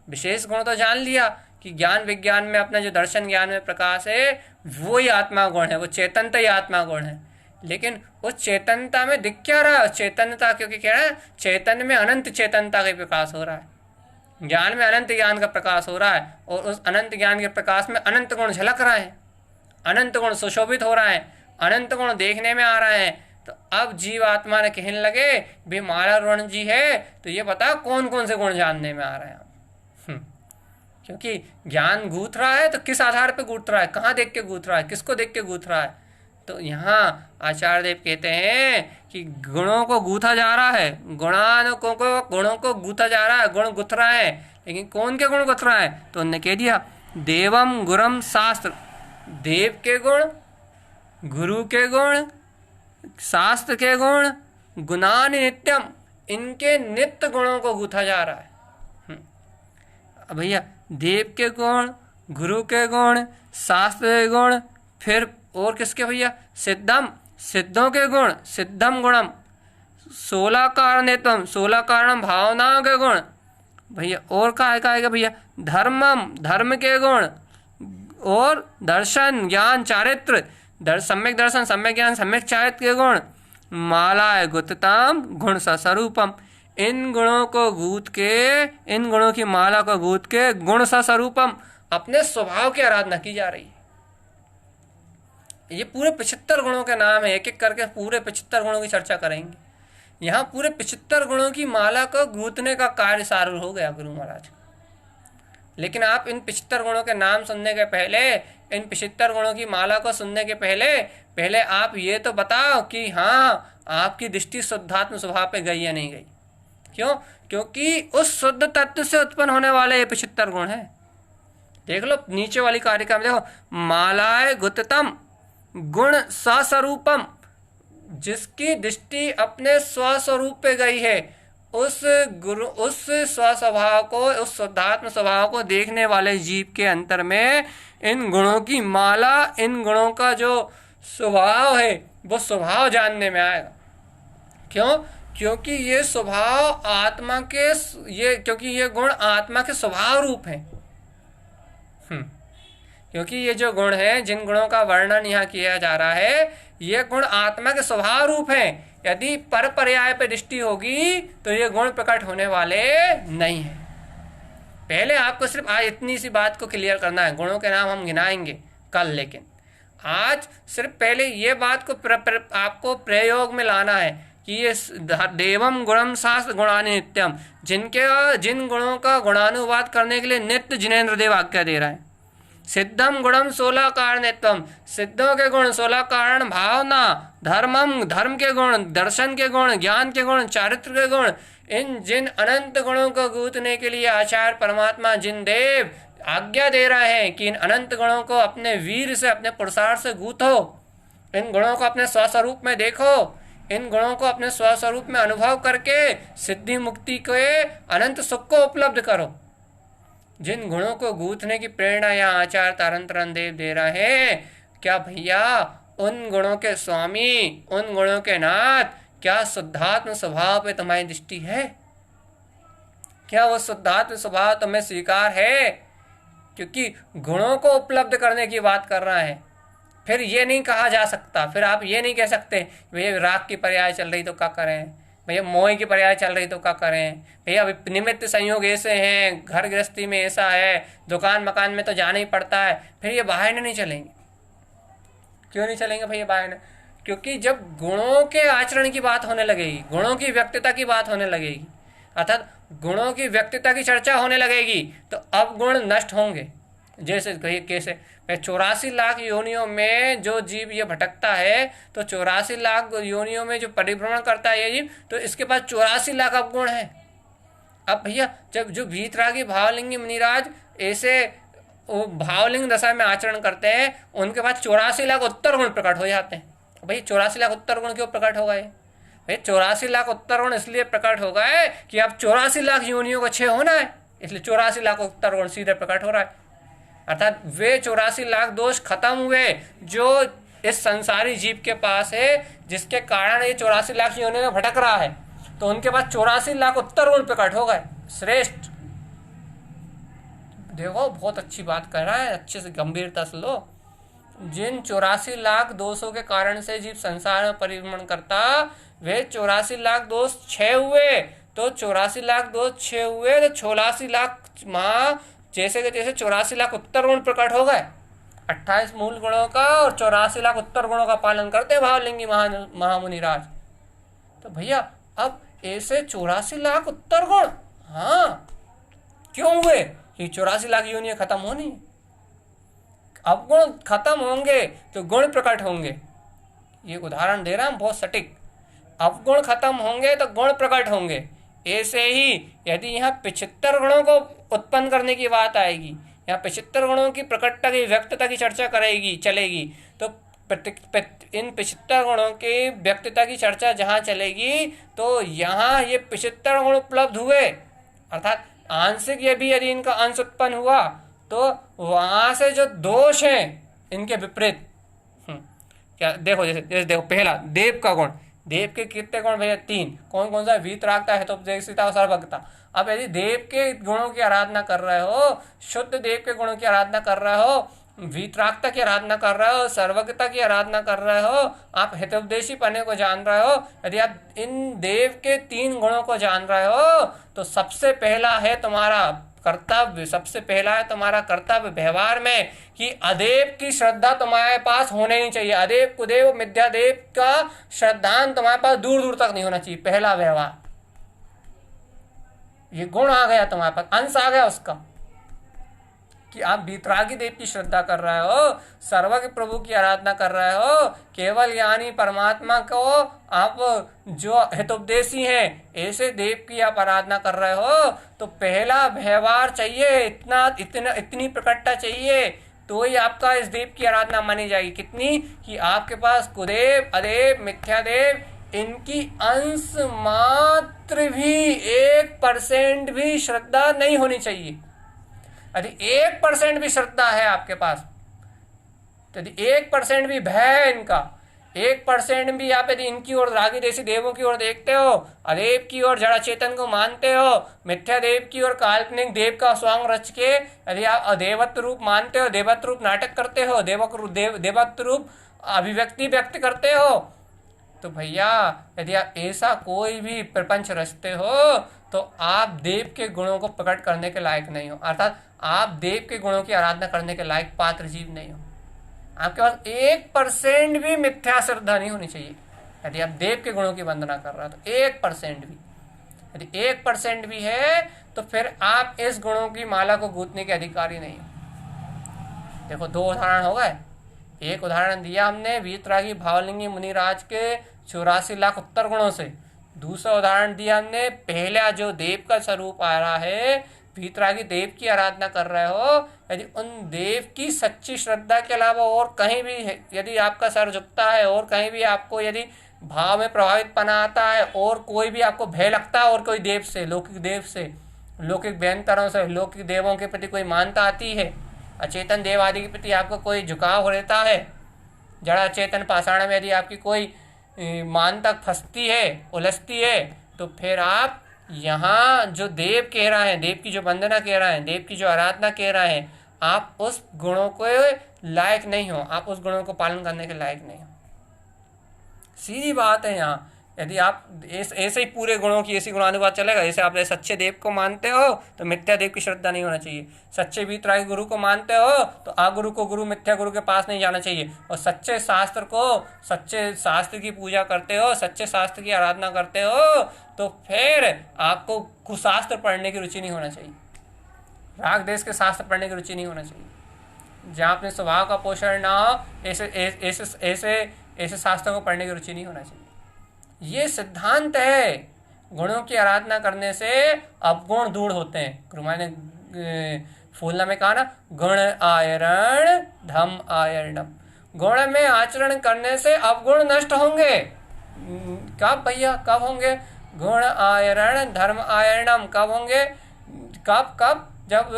विशेष गुण तो जान लिया कि ज्ञान विज्ञान में अपना जो दर्शन ज्ञान में प्रकाश है वो ही आत्मा गुण है, वो चेतनता ही आत्मा गुण है। लेकिन उस चेतनता में दिख क्या रहा है? चेतनता, क्योंकि कह रहा है चेतन में अनंत चेतनता का प्रकाश हो रहा है, ज्ञान में अनंत ज्ञान का प्रकाश हो रहा है, और उस अनंत ज्ञान के प्रकाश में अनंत गुण झलक रहे हैं, अनंत गुण सुशोभित हो रहा है, अनंत गुण देखने में आ रहे हैं। तो अब जीव आत्मा ने कहने लगे भी माला रोहन जी है तो ये बता कौन कौन से गुण जानने में आ रहे हैं। क्योंकि ज्ञान गूंथ रहा है तो किस आधार पे गूंथ रहा है, कहाँ देख के गूंथ रहा है, किसको देख के गूंथ रहा है। तो यहाँ आचार्य देव कहते हैं कि गुणों को गूंथा जा रहा है, गुणों को गूंथा जा रहा है, गुण गुथ रहा है, लेकिन कौन के गुण गुथ रहा है? तो उन्होंने कह दिया देवम गुरम शास्त्र, देव के गुण, गुरु के गुण, शास्त्र के गुण, गुणानि नित्यम, इनके नित्य गुणों को गूथा जा रहा है। अब भैया देव के गुण, गुरु के गुण, शास्त्र के गुण, फिर और किसके भैया, सिद्धम, सिद्धों के गुण, सिद्धम गुणम, 16 कारणत्वम, 16 कारणम भावनाओं के गुण भैया, और का है भैया, धर्मम, धर्म के गुण, और दर्शन, ज्ञान, चारित्र, सम्यक दर्शन, सम्यक ज्ञान, सम्यक चारित्र के गुण, मालाय गुतताम गुण स्वरूपम, इन गुणों को गूथ के, इन गुणों की माला को गूथ के गुण स्वरूपम, अपने स्वभाव की आराधना की जा रही है। ये पूरे 75 गुणों के नाम है, एक एक करके पूरे 75 गुणों की चर्चा करेंगे। यहाँ पूरे 75 गुणों की माला को गूंथने का कार्य सारू हो गया गुरु महाराज। लेकिन आप इन 75 गुणों के नाम सुनने के पहले, इन 75 गुणों की माला को सुनने के पहले आप ये तो बताओ कि हाँ, आपकी दृष्टि शुद्धात्म स्वभाव पे गई या नहीं गई। क्यों? क्योंकि उस शुद्ध तत्व से उत्पन्न होने वाले ये 75 गुण हैं। देख लो नीचे वाली कारिका में, देखो, मालाय गुततम गुण स्वस्वरूपम, जिसकी दृष्टि अपने स्वस्वरूप पे गई है, उस गुरु, उस स्वस्वभाव को, उस शुद्धात्म स्वभाव को देखने वाले जीव के अंतर में इन गुणों की माला, इन गुणों का जो स्वभाव है वो स्वभाव जानने में आएगा। क्यों? क्योंकि ये स्वभाव आत्मा के, क्योंकि ये गुण आत्मा के स्वभाव रूप हैं। क्योंकि ये जो गुण हैं, जिन गुणों का वर्णन यहाँ किया जा रहा है, ये गुण आत्मा के स्वभाव रूप हैं। यदि पर पर्याय पे दृष्टि होगी तो ये गुण प्रकट होने वाले नहीं है। पहले आपको सिर्फ आज इतनी सी बात को क्लियर करना है। गुणों के नाम हम गिनाएंगे कल, लेकिन आज सिर्फ पहले ये बात को आपको प्रयोग में लाना है कि ये देवम गुणम शास्त्र गुणानि नित्यम, जिन गुणों का गुणानुवाद करने के लिए नित्य जिनेन्द्र देव आज्ञा दे रहा है। सिद्धम गुणम 16 कारणत्वम, सिद्धों के गुण 16 कारण, भावना, धर्मम, धर्म के गुण, दर्शन के गुण, ज्ञान के गुण, चारित्र के गुण, इन जिन अनंत गुणों को गूंथने के लिए आचार्य परमात्मा जिन देव आज्ञा दे रहे हैं कि इन अनंत गुणों को अपने वीर से, अपने पुरुषार्थ से गूंथो, इन गुणों को अपने स्वस्वरूप में देखो, इन गुणों को अपने स्वस्वरूप में अनुभव करके सिद्धि मुक्ति के अनंत सुख को उपलब्ध करो। जिन गुणों को गूंथने की प्रेरणा यहाँ आचार्य तारंतरन देव दे रहे हैं, क्या भैया उन गुणों के स्वामी, उन गुणों के नाथ, क्या शुद्धात्म स्वभाव पे तुम्हारी दृष्टि है? क्या वो शुद्धात्म स्वभाव तुम्हें स्वीकार है? क्योंकि गुणों को उपलब्ध करने की बात कर रहा है। फिर ये नहीं कहा जा सकता, फिर आप ये नहीं कह सकते भैया राग की पर्याय चल रही तो क्या करें, भैया मोह की पर्याय चल रही तो क्या करें, भैया निमित्त संयोग ऐसे हैं, घर गृहस्थी में ऐसा है, दुकान मकान में तो जाना ही पड़ता है, फिर ये बहाने नहीं चलेंगे। क्यों नहीं चलेंगे भैया बहाने? क्योंकि जब गुणों के आचरण की बात होने लगेगी, गुणों की व्यक्तिता की बात होने लगेगी, अर्थात गुणों की व्यक्तिता की चर्चा होने लगेगी, तो अब गुण नष्ट होंगे। जैसे कैसे 84 लाख योनियों में जो जीव ये भटकता है, तो 84 लाख योनियों में जो परिभ्रमण करता है ये जीव, तो इसके पास 84 लाख अवगुण है। अब भैया जब जो भीतरागी भावलिंगी मुनिराज ऐसे भावलिंग दशा में आचरण करते हैं, उनके पास 84 लाख उत्तर गुण प्रकट हो जाते हैं। भाई 84 लाख उत्तर गुण क्यों प्रकट हो गए? भाई 84 लाख उत्तर गुण इसलिए प्रकट हो गए कि अब 84 लाख योनियों को 6 होना है, इसलिए 84 लाख उत्तर गुण सीधे प्रकट हो रहा है। अर्थात वे 84 लाख दोष खत्म हुए जो इस संसारी जीव के पास है, जिसके कारण ये 84 लाख योनियों में भटक रहा है, तो उनके पास 84 लाख उत्तर गुण प्रकट हो गए। श्रेष्ठ, देखो बहुत अच्छी बात कर रहा है, अच्छे से गंभीरता से लो। जिन 84 लाख दोषों के कारण से जीव संसार में परिभ्रमण करता, वे 84 लाख दोष 6 हुए, तो 84 लाख दोष 6 हुए तो 86 लाख जैसे के जैसे 84 लाख उत्तर गुण प्रकट हो गए। 28 मूल गुणों का और 84 लाख उत्तर गुणों का पालन करते भावलिंगी महामुनिराज। तो भैया अब ऐसे 84 लाख उत्तर गुण, हाँ क्यों हुए? ये 84 लाख योनियां खत्म होनी, अब गुण खत्म होंगे तो गुण प्रकट होंगे। ये उदाहरण दे रहा हूं बहुत सटीक। अब गुण खत्म होंगे तो गुण प्रकट होंगे। ऐसे ही यदि यहाँ 75 गुणों को उत्पन्न करने की बात आएगी, यहाँ 75 गुणों की प्रकटता की व्यक्तता की चर्चा चलेगी, तो इन 75 गुणों की व्यक्तिता की चर्चा जहाँ चलेगी तो यहाँ ये 75 गुण उपलब्ध हुए, अर्थात आंशिक यदि इनका अंश उत्पन्न हुआ तो वहां से जो दोष हैं इनके विपरीत, क्या देखो, जैसे देखो पहला देव का गुण, देव के कितने गुण भैया? 3। कौन कौन सा? वीतरागता, हेतोपदेशिता और सर्वज्ञता। अब यदि देव के गुणों की आराधना कर रहे हो, शुद्ध देव के गुणों की आराधना कर रहे हो, वीतरागता की आराधना कर रहे हो, सर्वज्ञता की आराधना कर रहे हो, आप हितोपदेशी पने को जान रहे हो, यदि आप इन देव के 3 गुणों को जान रहे हो तो सबसे पहला है तुम्हारा कर्तव्य, सबसे पहला है तुम्हारा कर्तव्य व्यवहार में कि अदेव की श्रद्धा तुम्हारे पास होने नहीं चाहिए। अदेव कुदेव मिथ्यादेव का श्रद्धान तुम्हारे पास दूर दूर तक नहीं होना चाहिए। पहला व्यवहार, ये गुण आ गया तुम्हारे पास, अंश आ गया उसका कि आप वीतरागी देव की श्रद्धा कर रहे हो, सर्वज्ञ प्रभु की आराधना कर रहे हो, केवल यानी परमात्मा को आप जो हितोपदेशी हैं ऐसे देव की आप आराधना कर रहे हो, तो पहला व्यवहार चाहिए, इतनी प्रकटता चाहिए, तो ही आपका इस देव की आराधना मानी जाएगी। कितनी? कि आपके पास कुदेव, अदेव, मिथ्यादेव इनकी अंश मात्र भी 1% भी श्रद्धा नहीं होनी चाहिए। यदि 1% भी श्रद्धा है आपके पास, यदि 1% भी भय है इनका, 1% भी आप यदि इनकी ओर रागी देशी देवों की ओर देखते हो, अदेव की ओर जड़ा चेतन को मानते हो, मिथ्या देव की ओर काल्पनिक देव का स्वांग रच के यदि आप अदेवत्व रूप मानते हो, देवत्व रूप नाटक करते हो, देवत्व रूप अभिव्यक्ति व्यक्त करते हो, तो भैया यदि आप ऐसा कोई भी प्रपंच रचते हो तो आप देव के गुणों को प्रकट करने के लायक नहीं हो, अर्थात आप देव के गुणों की आराधना करने के लायक पात्र जीव नहीं हो। आपके पास 1% भी मिथ्या श्रद्धा नहीं होनी चाहिए। यदि आप देव के गुणों की वंदना कर रहे हो तो 1% भी, यदि 1% भी है तो फिर आप इस गुणों की माला को गूंथने के अधिकारी नहीं हो। देखो 2 उदाहरण हो गए। एक उदाहरण दिया हमने वीतरागी भावलिंगी मुनिराज के 84 लाख उत्तर गुणों से। दूसरा उदाहरण दिया हमने पहला जो देव का स्वरूप आ रहा है, वीतरागी देव की आराधना कर रहे हो, यदि उन देव की सच्ची श्रद्धा के अलावा और कहीं भी यदि आपका सर झुकता है और कहीं भी आपको यदि भाव में प्रभावित पना आता है और कोई भी आपको भय लगता है और कोई देव से, लौकिक देव से, लौकिक व्यंतरों से, लौकिक देवों के प्रति कोई मानता आती है, अचेतन देव आदि के प्रति आपको कोई झुकाव हो रहता है, जड़ा चेतन पाषाण में यदि आपकी कोई मानता फंसती है, उलझती है, तो फिर आप यहाँ जो देव कह रहा है, देव की जो वंदना कह रहा है, देव की जो आराधना कह रहा है, आप उस गुणों को लायक नहीं हो, आप उस गुणों को पालन करने के लायक नहीं हो। सीधी बात है। यहाँ यदि आप ऐसे ही पूरे गुणों की ऐसी गुणानुवाद चलेगा, जैसे आप सच्चे देव को मानते हो तो मिथ्या देव की श्रद्धा नहीं होना चाहिए, सच्चे वीतरागी गुरु को मानते हो तो अगुरु को गुरु, मिथ्या गुरु के पास नहीं जाना चाहिए, और सच्चे शास्त्र को, सच्चे शास्त्र की पूजा करते हो, सच्चे शास्त्र की आराधना करते हो, तो फिर आपको कुशास्त्र पढ़ने की रुचि नहीं होना चाहिए, राग देश के शास्त्र पढ़ने की रुचि नहीं होना चाहिए। जहाँ अपने स्वभाव का पोषण ना हो ऐसे शास्त्रों को पढ़ने की रुचि नहीं होना चाहिए। ये सिद्धांत है। गुणों की आराधना करने से अवगुण दूर होते हैं। गुरुमाई ने फूलना में कहा ना, गुण आयरण धम आयरणम, गुण में आचरण करने से अवगुण नष्ट होंगे। कब भैया, कब होंगे? गुण आयरण धर्म आयरणम कब होंगे? कब जब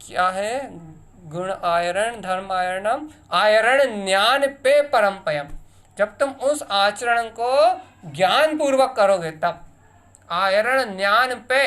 क्या है? गुण आयरण धर्म आयरणम, आयरण ज्ञान पे परमपयम, जब तुम उस आचरण को ज्ञान पूर्वक करोगे तब आयरण ज्ञान पे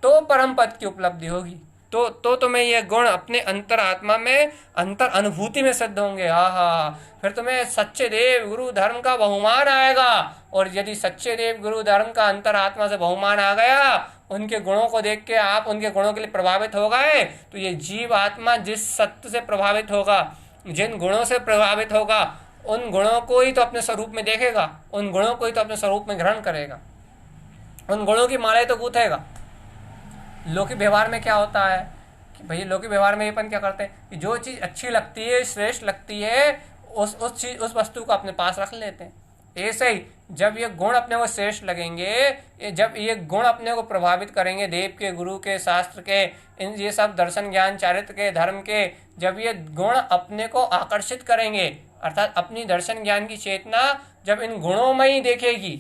तो परम पद की उपलब्धि होगी, तो तुम्हें ये गुण अपने अंतर आत्मा में, अंतर अनुभूति में सिद्ध होंगे। हाँ, फिर तुम्हें सच्चे देव गुरु धर्म का बहुमान आएगा, और यदि सच्चे देव गुरु धर्म का अंतर आत्मा से बहुमान आ गया, उनके गुणों को देख के आप उनके गुणों के लिए प्रभावित हो गए, तो ये जीव आत्मा जिस सत्य से प्रभावित होगा, जिन गुणों से प्रभावित होगा, उन गुणों को ही तो अपने स्वरूप में देखेगा, उन गुणों को ही तो अपने स्वरूप में ग्रहण करेगा, उन गुणों की मालाएं तो गूंथेगा। लौकिक व्यवहार में क्या होता है कि भाई लौकिक व्यवहार में अपन क्या करते हैं कि जो चीज़ अच्छी लगती है, श्रेष्ठ लगती है, उस वस्तु को अपने पास रख लेते हैं। ऐसे ही जब ये गुण अपने को श्रेष्ठ लगेंगे, जब ये गुण अपने को प्रभावित करेंगे, देव के, गुरु के, शास्त्र के, इन ये सब दर्शन ज्ञान चारित्र के, धर्म के, जब ये गुण अपने को आकर्षित करेंगे, अर्थात अपनी दर्शन ज्ञान की चेतना जब इन गुणों में ही देखेगी,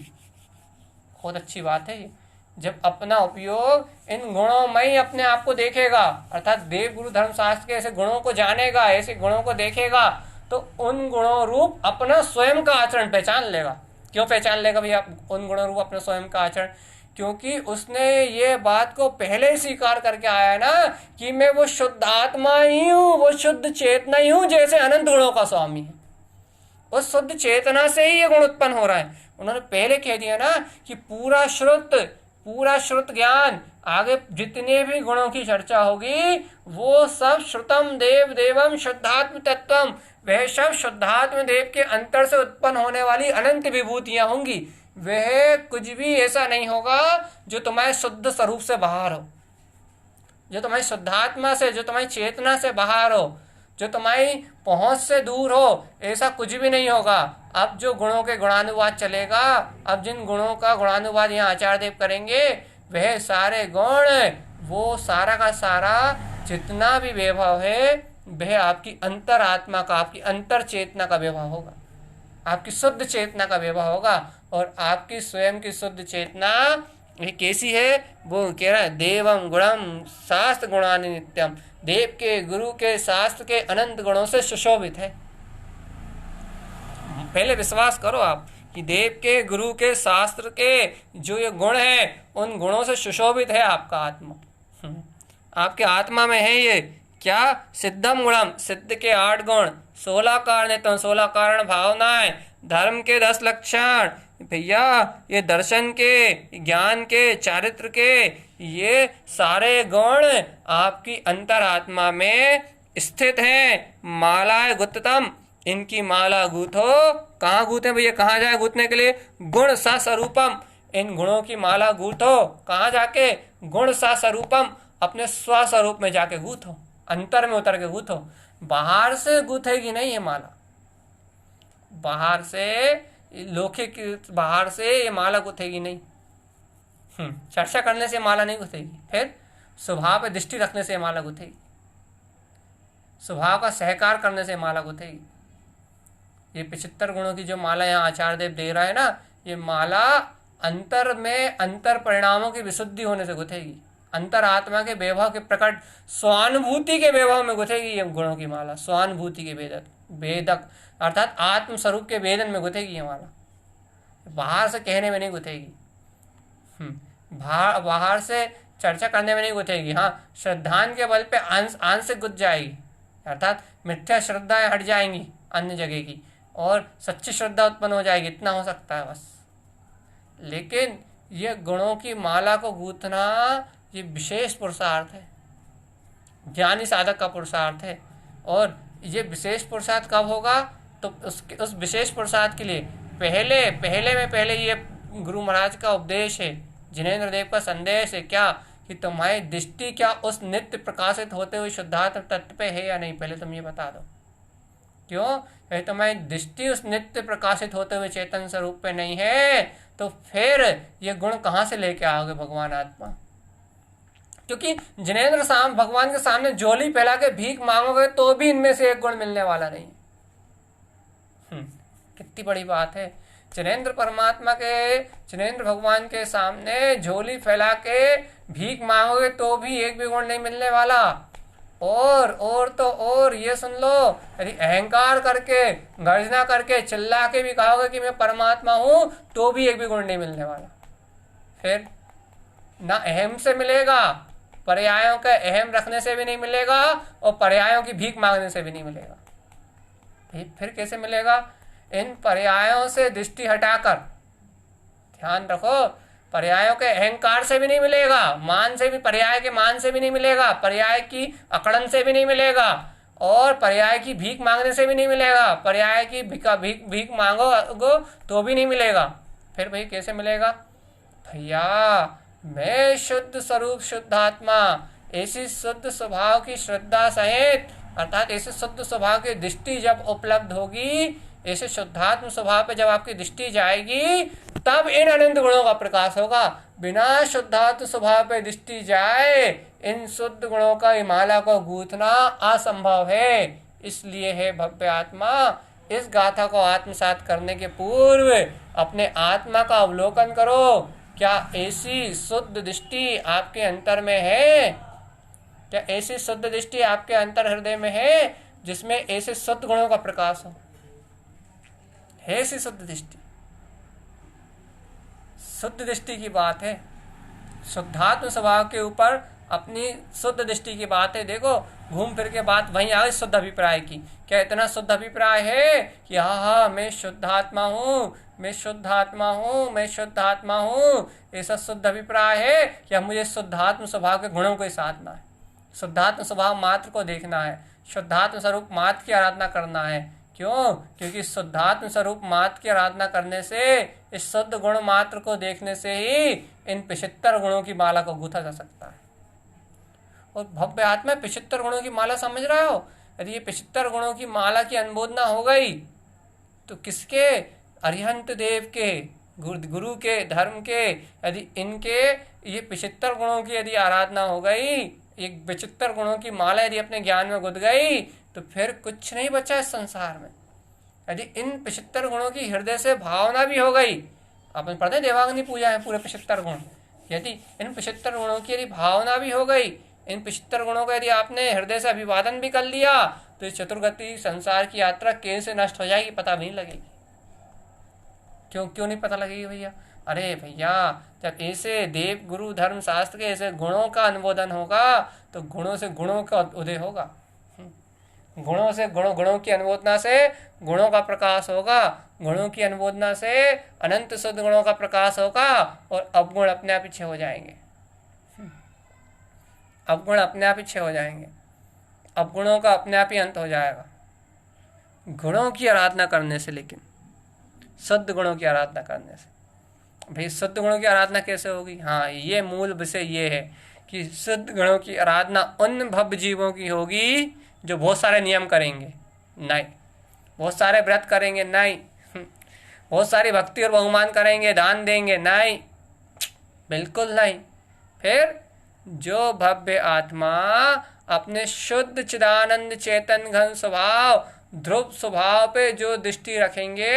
बहुत अच्छी बात है ये, जब अपना उपयोग इन गुणों में ही अपने आप को देखेगा, अर्थात देव गुरु धर्म शास्त्र के ऐसे गुणों को जानेगा, ऐसे गुणों को देखेगा, तो उन गुणों रूप अपना स्वयं का आचरण पहचान लेगा। क्यों पहचान लेगा भैया उन गुणों रूप अपने स्वयं का आचरण? क्योंकि उसने ये बात को पहले ही स्वीकार करके आया है ना कि मैं वो शुद्ध आत्मा ही हूँ, वो शुद्ध चेतना ही हूँ, जैसे अनंत गुणों का स्वामी है। उस शुद्ध चेतना से ही ये गुण उत्पन्न हो रहा है। उन्होंने पहले कह दिया ना कि पूरा श्रुत ज्ञान, आगे जितने भी गुणों की चर्चा होगी वो सब श्रुतम देव देवम शुद्धात्म तत्वम, वह सब शुद्धात्म देव के अंतर से उत्पन्न होने वाली अनंत विभूतियां होंगी। वह कुछ भी ऐसा नहीं होगा जो तुम्हारे शुद्ध स्वरूप से बाहर हो, जो तुम्हारी शुद्धात्मा से, जो तुम्हारी चेतना से बाहर हो, जो तुम्हारी पहुंच से दूर हो, ऐसा कुछ भी नहीं होगा। अब जो गुणों के गुणानुवाद चलेगा, अब जिन गुणों का गुणानुवाद यहाँ आचार्य देव करेंगे, वह सारे गुण, वो सारा का सारा जितना भी वैभव है, वह आपकी अंतर आत्मा का, आपकी अंतर चेतना का वैभव होगा, आपकी शुद्ध चेतना का वैभव होगा। और आपकी स्वयं की शुद्ध चेतना ये कैसी है? वो कह रहा है देवम गुणम शास्त्र गुणानि नित्यम, देव के, गुरु के, शास्त्र के अनंत गुणों से सुशोभित है। पहले विश्वास करो आप कि देव के, गुरु के, शास्त्र के जो ये गुण है, उन गुणों से सुशोभित है आपका आत्मा। आपके आत्मा में है ये क्या? सिद्धम गुणम, सिद्ध के 8 गुण, 16 कारण, 16 कारण भावनाएं, धर्म के 10 लक्षण, भैया ये दर्शन के, ज्ञान के, चारित्र के, ये सारे गुण आपकी अंतरात्मा में स्थित हैं। मालाए गुत्तम, इनकी माला गूथो। कहाँ गूथे भैया? कहाँ जाए गूथने के लिए? गुण सा स्वरूपम, इन गुणों की माला गूथो। कहाँ जाके? गुण सा स्वरूपम, अपने स्वस्वरूप में जाके गूथो, अंतर में उतर के गूथो। बाहर से गूथेगी नहीं ये माला, बाहर से लौकिक, बाहर से ये माला गुथेगी नहीं। चर्चा करने से माला नहीं गुथेगी, फिर स्वभाव पे दृष्टि रखने से माला गुथेगी, स्वभाव का सहकार करने से माला गुथेगी। ये 75 गुणों की जो माला यहाँ आचार्य देव दे रहा है ना, ये माला अंतर में, अंतर परिणामों की विशुद्धि होने से गुथेगी, अंतर आत्मा के वैभव के प्रकट स्वानुभूति के वैभव में गुथेगी ये गुणों की माला। स्वानुभूति के वेदक अर्थात आत्म स्वरूप के वेदन में गुथेगी ये माला, बाहर से कहने में नहीं गुथेगी, बाहर से चर्चा करने में नहीं गुथेगी। हाँ, श्रद्धान के बल पे आंशिक गुथ जाएगी, अर्थात मिथ्या श्रद्धाएं हट जाएंगी अन्य जगह की, और सच्ची श्रद्धा उत्पन्न हो जाएगी, इतना हो सकता है बस। लेकिन ये गुणों की माला को गूंथना ये विशेष पुरुषार्थ है, ज्ञानी साधक का पुरुषार्थ है। और ये विशेष पुरुषार्थ कब होगा? तो उस विशेष पुरुषार्थ के लिए पहले ये गुरु महाराज का उपदेश है, जिनेंद्र देव का संदेश है क्या? कि तुम्हारी दृष्टि क्या उस नित्य प्रकाशित होते हुए शुद्धात्म तत्व पे है या नहीं, पहले तुम ये बता दो। क्यों? यदि तुम्हारी दृष्टि उस नित्य प्रकाशित होते हुए चेतन स्वरूप पे नहीं है, तो फिर ये गुण कहाँ से लेके आओगे भगवान आत्मा? क्योंकि जिनेंद्र साहब भगवान के सामने झोली फैला के भीख मांगोगे तो भी इनमें से एक गुण मिलने वाला नहीं। कितनी बड़ी बात है। जिनेंद्र परमात्मा के, जिनेंद्र भगवान के सामने झोली फैला के भीख मांगोगे तो भी एक भी गुण नहीं मिलने वाला। और तो और ये सुन लो, यदि अहंकार करके, गर्जना करके, चिल्ला के भी कहोगे कि मैं परमात्मा हूं, तो भी एक भी गुण नहीं मिलने वाला। फिर ना अहम से मिलेगा, पर्यायों का अहम रखने से भी नहीं मिलेगा, और पर्यायों की भीख मांगने से भी नहीं मिलेगा। फिर कैसे मिलेगा? इन पर्यायों से दृष्टि हटाकर, ध्यान रखो, पर्यायों के अहंकार से भी नहीं मिलेगा, मान से भी, पर्याय के मान से भी नहीं मिलेगा, पर्याय की अकड़न से भी नहीं मिलेगा, और पर्याय की भीख मांगने से भी नहीं मिलेगा। पर्याय की भीख मांगो तो भी नहीं मिलेगा। फिर भाई कैसे मिलेगा? भैया मैं शुद्ध स्वरूप, शुद्ध आत्मा, ऐसी शुद्ध स्वभाव की श्रद्धा सहित, अर्थात ऐसे शुद्ध स्वभाव की दृष्टि जब उपलब्ध होगी, ऐसे शुद्धात्म स्वभाव पे जब आपकी दृष्टि जाएगी, तब इन अनंत गुणों का प्रकाश होगा। बिना शुद्धात्म स्वभाव पे दृष्टि जाए इन शुद्ध गुणों का हिमालय को गूंथना असंभव है। इसलिए है भव्य आत्मा, इस गाथा को आत्मसात करने के पूर्व अपने आत्मा का अवलोकन करो। क्या ऐसी शुद्ध दृष्टि आपके अंतर में है? क्या ऐसी शुद्ध दृष्टि आपके अंतर हृदय में है जिसमें ऐसे शुद्ध गुणों का प्रकाश हो? है ऐसी शुद्ध दृष्टि? शुद्ध दृष्टि की बात है, शुद्धात्म स्वभाव के ऊपर अपनी शुद्ध दृष्टि की बात है। देखो घूम फिर के बात वहीं आ गई शुद्ध अभिप्राय की। क्या इतना शुद्ध अभिप्राय है कि हाँ हाँ मैं शुद्ध आत्मा हूँ, मैं शुद्ध आत्मा हूँ, मैं शुद्ध आत्मा हूँ, ऐसा शुद्ध अभिप्राय है कि अब मुझे शुद्धात्म स्वभाव के गुणों को ही साधना है, शुद्धात्म स्वभाव मात्र को देखना है, शुद्धात्म स्वरूप मात्र की आराधना करना है। क्यों? क्योंकि शुद्धात्म स्वरूप मात्र की आराधना करने से, इस शुद्ध गुण मात्र को देखने से ही इन 75 गुणों की माला को गूंथा जा सकता है। और भव्य आत्मा 75 गुणों की माला समझ रहे हो? यदि ये 75 गुणों की माला की अनुमोदना हो गई तो किसके? अरिहंत देव के, गुरु के, धर्म के, यदि इनके ये 75 गुणों की यदि आराधना हो गई, एक 75 गुणों की माला यदि अपने ज्ञान में गुंथ गई तो फिर कुछ नहीं बचा इस संसार में। यदि इन 75 गुणों की हृदय से भावना भी हो गई, आपने पढ़ते हैं देवाग्नि पूजा है पूरे 75 गुण, यदि इन 75 गुणों की यदि भावना भी हो गई, इन 75 गुणों का यदि आपने हृदय से अभिवादन भी कर लिया तो इस चतुर्गति संसार की यात्रा कैसे नष्ट हो जाएगी पता भी नहीं लगेगी। क्यों नहीं पता लगेगी भैया? अरे भैया जब ऐसे देव गुरु धर्म शास्त्र के ऐसे गुणों का अनुमोदन होगा तो गुणों से गुणों का उदय होगा, गुणों से गुणों की अनुमोदना से गुणों का प्रकाश होगा, गुणों की अनुमोदना से अनंत शुद्ध गुणों का प्रकाश होगा और अवगुण अपने आप पीछे हो जाएंगे, अवगुण अपने आप पीछे हो जाएंगे, अवगुणों का अपने आप ही अंत हो जाएगा गुणों की आराधना करने से। लेकिन शुद्ध गुणों की आराधना करने से भाई शुद्ध गुणों की आराधना कैसे होगी? हाँ ये मूल विषय ये है कि शुद्ध गुणों की आराधना उन भव्य जीवों की होगी जो बहुत सारे नियम करेंगे नहीं, बहुत सारे व्रत करेंगे नहीं, बहुत सारी भक्ति और बहुमान करेंगे, दान देंगे नहीं, बिल्कुल नहीं। फिर जो भव्य आत्मा अपने शुद्ध चिदानंद चेतन घन स्वभाव ध्रुव स्वभाव पे जो दृष्टि रखेंगे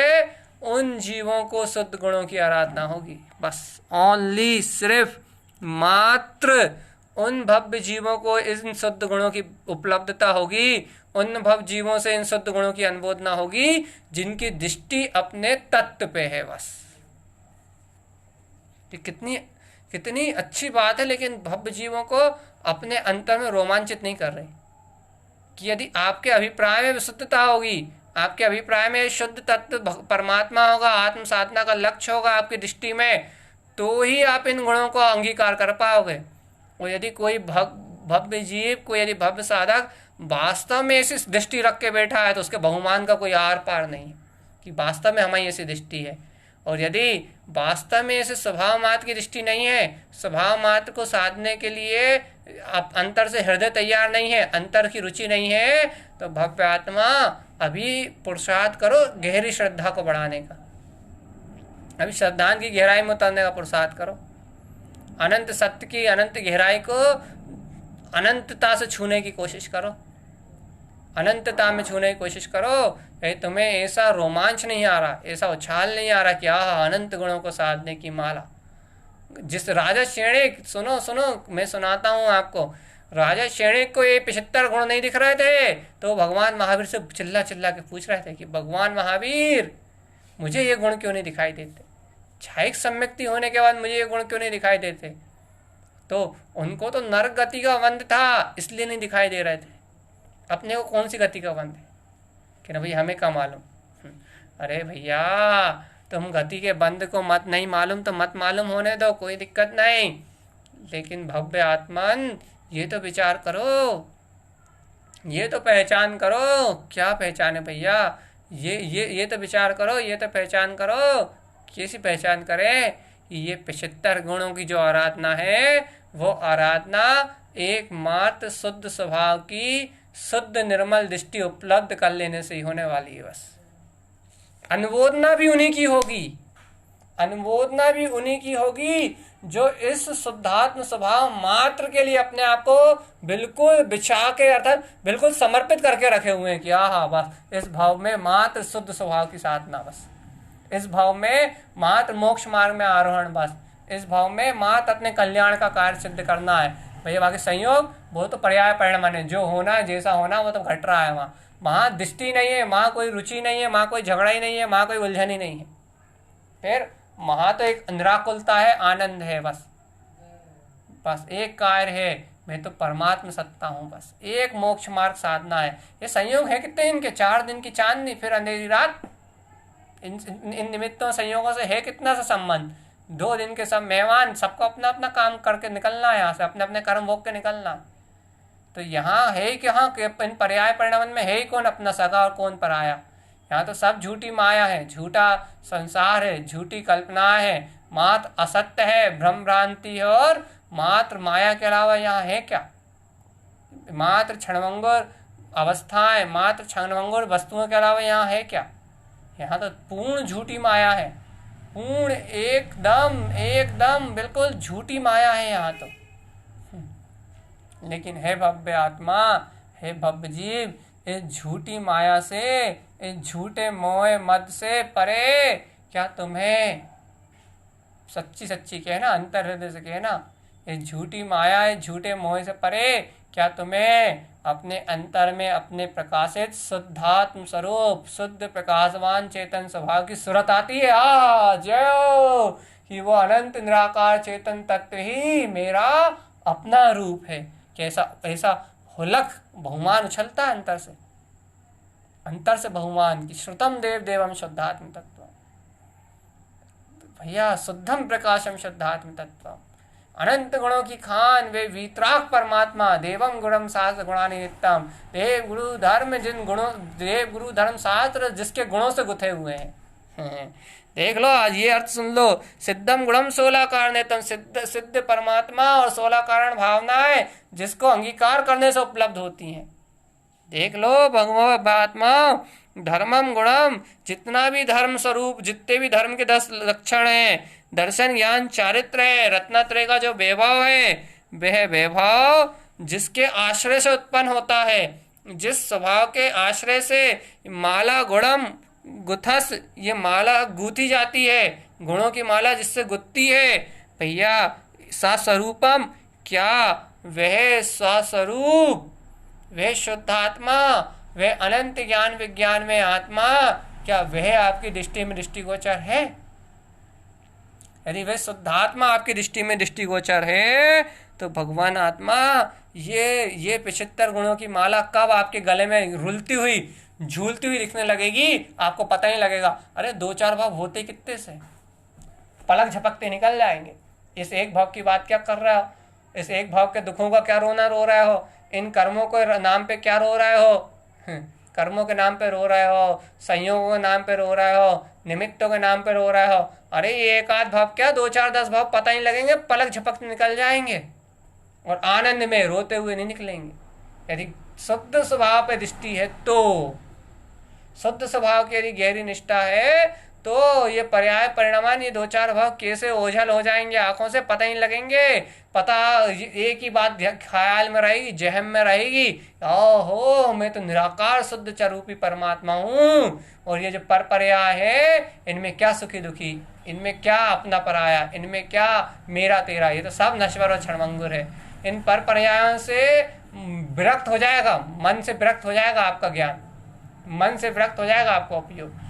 उन जीवों को शुद्ध गुणों की आराधना होगी। बस ओनली सिर्फ मात्र उन भव्य जीवों को इन शुद्ध गुणों की उपलब्धता होगी, उन भव्य जीवों से इन शुद्ध गुणों की अनुमोदना होगी जिनकी दृष्टि अपने तत्व पे है। बस कितनी अच्छी बात है। लेकिन भव्य जीवों को अपने अंतर में रोमांचित नहीं कर रही कि यदि आपके अभिप्राय में विशुद्धता होगी, आपके अभिप्राय में शुद्ध तत्व परमात्मा होगा, आत्म साधना का लक्ष्य होगा आपकी दृष्टि में, तो ही आप इन गुणों को अंगीकार कर पाओगे। और यदि कोई भव्य जीव, कोई यदि भव्य साधक वास्तव में ऐसी दृष्टि रख के बैठा है तो उसके बहुमान का कोई आर पार नहीं है कि वास्तव में हमारी ऐसी दृष्टि है। और यदि वास्तव में ऐसे स्वभाव मात्र की दृष्टि नहीं है, स्वभाव मात्र को साधने के लिए अंतर से हृदय तैयार नहीं है, अंतर की रुचि नहीं है, तो भव्य आत्मा अभी पुरुषार्थ करो गहरी श्रद्धा को बढ़ाने का, अभी श्रद्धा की गहराई में उतरने का पुरुषार्थ करो, अनंत सत्य की अनंत गहराई को अनंतता से छूने की कोशिश करो, अनंतता में छूने की कोशिश करो। कहीं तुम्हें ऐसा रोमांच नहीं आ रहा, ऐसा उछाल नहीं आ रहा कि अनंत गुणों को साधने की माला। जिस राजा श्रेणिक, सुनो मैं सुनाता हूँ आपको, राजा श्रेणिक को ये 75 गुण नहीं दिख रहे थे तो भगवान महावीर से चिल्ला के पूछ रहे थे कि भगवान महावीर मुझे ये गुण क्यों नहीं दिखाई देते, क्षायिक सम्यक्ति होने के बाद मुझे ये गुण क्यों नहीं दिखाई देते? तो उनको तो नरक गति का बंध था इसलिए नहीं दिखाई दे रहे थे, अपने को कौन सी गति का बंध है कि ना भाई हमें क्या मालूम। अरे भैया तुम गति के बंध को मत नहीं मालूम तो मत मालूम होने दो, कोई दिक्कत नहीं, लेकिन भव्य आत्मन ये तो विचार करो, ये तो पहचान करो। क्या पहचान है भैया? ये तो विचार करो, ये तो पहचान करो। कैसी पहचान करें? ये 75 गुणों की जो आराधना है वो आराधना एकमात्र शुद्ध स्वभाव की शुद्ध निर्मल दृष्टि उपलब्ध कर लेने से ही होने वाली है। बस अनुमोदना भी उन्हीं की होगी, अनुमोदना भी उन्हीं की होगी जो इस शुद्धात्म स्वभाव मात्र के लिए अपने आप को बिल्कुल बिछा के अर्थात बिल्कुल समर्पित करके रखे हुए हैं कि हाँ बस इस भाव में मात्र शुद्ध स्वभाव की साधना, बस इस भाव में मात्र मोक्ष मार्ग में आरोहण, बस इस भाव में मात्र अपने कल्याण का कार्य सिद्ध करना है। भैया बाकी संयोग वो तो पर्याय परिणाम है, जो होना है जैसा होना वो तो घट रहा है। वहाँ दृष्टि नहीं है, वहाँ कोई रुचि नहीं है, वहाँ कोई झगड़ा ही नहीं है, वहाँ कोई उलझन ही नहीं है। फिर वहाँ तो एक निराकुलता है, आनंद है, बस बस एक कार्य है, मैं तो परमात्म सत्ता हूँ, बस एक मोक्ष मार्ग साधना है। ये संयोग है कितने इनके, 4 दिन की चांदनी फिर अंधेरी रात। इन निमित्तों संयोगों से है कितना सा संबंध, 2 दिन के सब मेहमान, सबको अपना अपना काम करके निकलना है यहाँ से, अपने अपने कर्म भोग के निकलना। तो यहाँ है कि हाँ इन पर्याय परिणाम में है ही कौन अपना सगा और कौन पराया। यहाँ तो सब झूठी माया है, झूठा संसार है, झूठी कल्पना है, मात्र असत्य है, भ्रम भ्रांति है, और मात्र माया के अलावा यहाँ है क्या, मात्र क्षणभंगुर अवस्थाएं, मात्र क्षणभंगुर वस्तुओं के अलावा यहाँ है क्या। यहाँ तो पूर्ण झूठी माया है, पूर्ण एकदम एकदम बिल्कुल झूठी माया है यहाँ तो। लेकिन हे भव्य आत्मा, हे भव्य जीव, इस झूठी माया से, इस झूठे मोह मद से परे क्या तुम्हें सच्ची सच्ची कहना, अंतर हृदय से कहना, इस झूठी माया, इस झूठे मोह से परे क्या तुम्हें अपने अंतर में अपने प्रकाशित शुद्धात्म स्वरूप, शुद्ध प्रकाशवान चेतन स्वभाव की सुरत आती है। जय कि वो अनंत निराकार चेतन तत्व ही मेरा अपना रूप है। कैसा ऐसा हुलक बहुमान उछलता है अंतर से, अंतर से बहुमान की श्रुतम देव देवम शुद्धात्म तत्व, भैया शुद्धम प्रकाशम शुद्धात्म तत्व, अनंत गुणों की खान वे वीतराग परमात्मा, देवम गुणम शास्त्र गुणानि नित्यम, देव गुरु धर्म जिन गुणों, देव गुरु धर्म शास्त्र जिसके गुणों से गुथे हुए हैं। देख लो आज ये अर्थ सुन लो, सिद्धम गुणम 16 कारणेतम, सिद्ध सिद्ध परमात्मा और 16 कारण भावनाएं जिसको अंगीकार करने से उपलब्ध होती हैं। देख लो भगवान आत्मा, धर्मम गुणम, जितना भी धर्म स्वरूप, जितने भी धर्म के 10 लक्षण हैं, दर्शन ज्ञान चारित्र है, रत्नत्रय का जो वैभव है, वह वैभव जिसके आश्रय से उत्पन्न होता है, जिस स्वभाव के आश्रय से माला गुणम गुथस, ये माला गूथी जाती है, गुणों की माला जिससे गुथती है, भैया सस्वरूपम, क्या वह स्वस्वरूप, वह शुद्धात्मा, वह अनंत ज्ञान विज्ञान में आत्मा, क्या वह आपकी दृष्टि में दृष्टिगोचर है? यदि वह शुद्धात्मा आपकी दृष्टि में दृष्टिगोचर है तो भगवान आत्मा ये 75 गुणों की माला कब आपके गले में रुलती हुई, झूलती हुई दिखने लगेगी, आपको पता ही लगेगा। अरे 2-4 भाव होते कितने से, पलक झपकते निकल जाएंगे। इस एक भाव की बात क्या कर रहे हो, इस एक भाव के दुखों का क्या रोना रो रहे हो, इन कर्मों के नाम पे क्या रो रहे हो, कर्मों के नाम पे रो रहे हो, संयोगों के नाम पे रो रहे हो, निमित्तों के नाम पे रो रहे हो। अरे ये 1-8 भाव क्या, 2-4-10 भाव पता ही लगेंगे, पलक झपकते निकल जाएंगे और आनंद में रोते हुए नहीं निकलेंगे। यदि शुद्ध स्वभाव पे दृष्टि है तो, शुद्ध स्वभाव की यदि गहरी निष्ठा है तो ये पर्याय परिणामान, ये 2-4 भाव कैसे ओझल हो जाएंगे, आंखों से पता ही लगेंगे। पता एक ही बात ख्याल में रहेगी, जहम में रहेगी, ओहो मैं तो निराकार शुद्ध चरूपी परमात्मा हूँ, और ये जो पर पर्याय है इनमें क्या सुखी दुखी, इनमें क्या अपना पराया, इनमें क्या मेरा तेरा, ये तो सब नश्वर और क्षणभंगुर है। इन पर पर्यायों से विरक्त हो जाएगा, मन से विरक्त हो जाएगा आपका ज्ञान, मन से विरक्त हो जाएगा आपका उपयोग।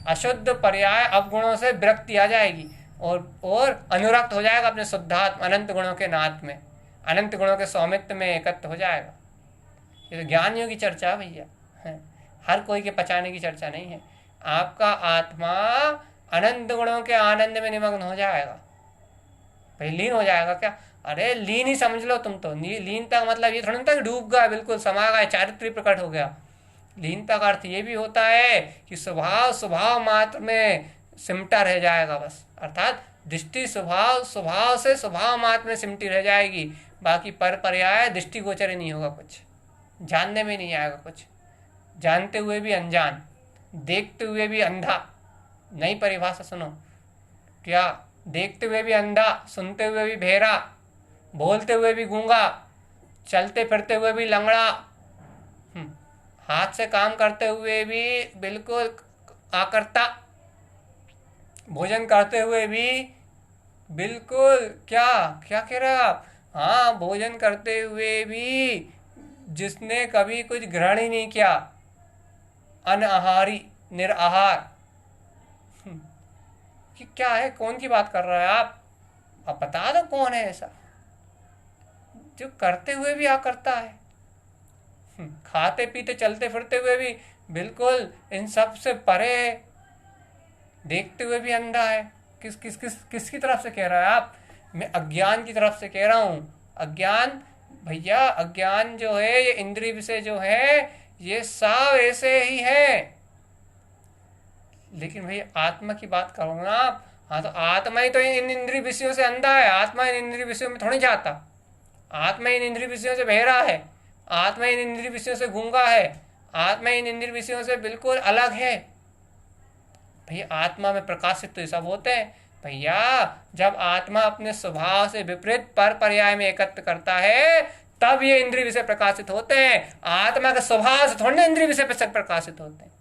अशुद्ध पर्याय अवगुणों से विरक्ति आ जाएगी और अनुरक्त हो जाएगा अपने शुद्धात्म अनंत गुणों के नाथ में, अनंत गुणों के स्वामित्व में एकत्र हो जाएगा। ये तो ज्ञानियों की चर्चा भैया है, हर कोई के पचाने की चर्चा नहीं है। आपका आत्मा अनंत गुणों के आनंद में निमग्न हो जाएगा, भाई लीन हो जाएगा। क्या, अरे लीन ही समझ लो तुम तो। लीनता का मतलब ये थोड़ा ना डूब गया, बिल्कुल समा गया, चारित्र्य प्रकट हो गया। लीनता का अर्थ ये भी होता है कि स्वभाव मात्र में सिमटा रह जाएगा बस, अर्थात दृष्टि स्वभाव से स्वभाव मात्र में सिमटी रह जाएगी, बाकी पर पर्याय दृष्टिगोचर ही नहीं होगा, कुछ जानने में नहीं आएगा, कुछ जानते हुए भी अनजान, देखते हुए भी अंधा। नई परिभाषा सुनो, क्या देखते हुए भी अंधा, सुनते हुए भी बहरा, बोलते हुए भी गूंगा, चलते फिरते हुए भी लंगड़ा, हाथ से काम करते हुए भी बिल्कुल आकर्ता, भोजन करते हुए भी बिल्कुल क्या क्या कह रहे हो आप, हाँ भोजन करते हुए भी जिसने कभी कुछ ग्रहण ही नहीं किया, अनआहारी, निराहार। कि क्या है, कौन की बात कर रहा है आप बता दो कौन है ऐसा जो करते हुए भी करता है, खाते पीते चलते फिरते हुए भी बिल्कुल इन सब से परे है, देखते हुए भी अंधा है। किसकी तरफ से कह रहा है आप? मैं अज्ञान की तरफ से कह रहा हूं। अज्ञान भैया, अज्ञान जो है ये इंद्रिय विषय जो है ये सब ऐसे ही है। लेकिन भैया आत्मा की बात करो ना आप, हाँ तो आत्मा ही तो इन इंद्रिय विषयों से अंधा है, आत्मा इन इंद्रिय विषयों में थोड़ी जाता, आत्मा इन इंद्रिय विषयों से बहरा है, आत्मा इन इंद्रिय विषयों से गूंगा है, आत्मा इन इंद्रिय विषयों से बिल्कुल अलग है। भैया आत्मा में प्रकाशित तो ये सब होते हैं भैया, जब आत्मा अपने स्वभाव से विपरीत पर पर्याय में एकत्र करता है तब ये इंद्रिय विषय प्रकाशित होते हैं। आत्मा के स्वभाव से थोड़े इंद्रिय विषय प्रकाशित होते हैं,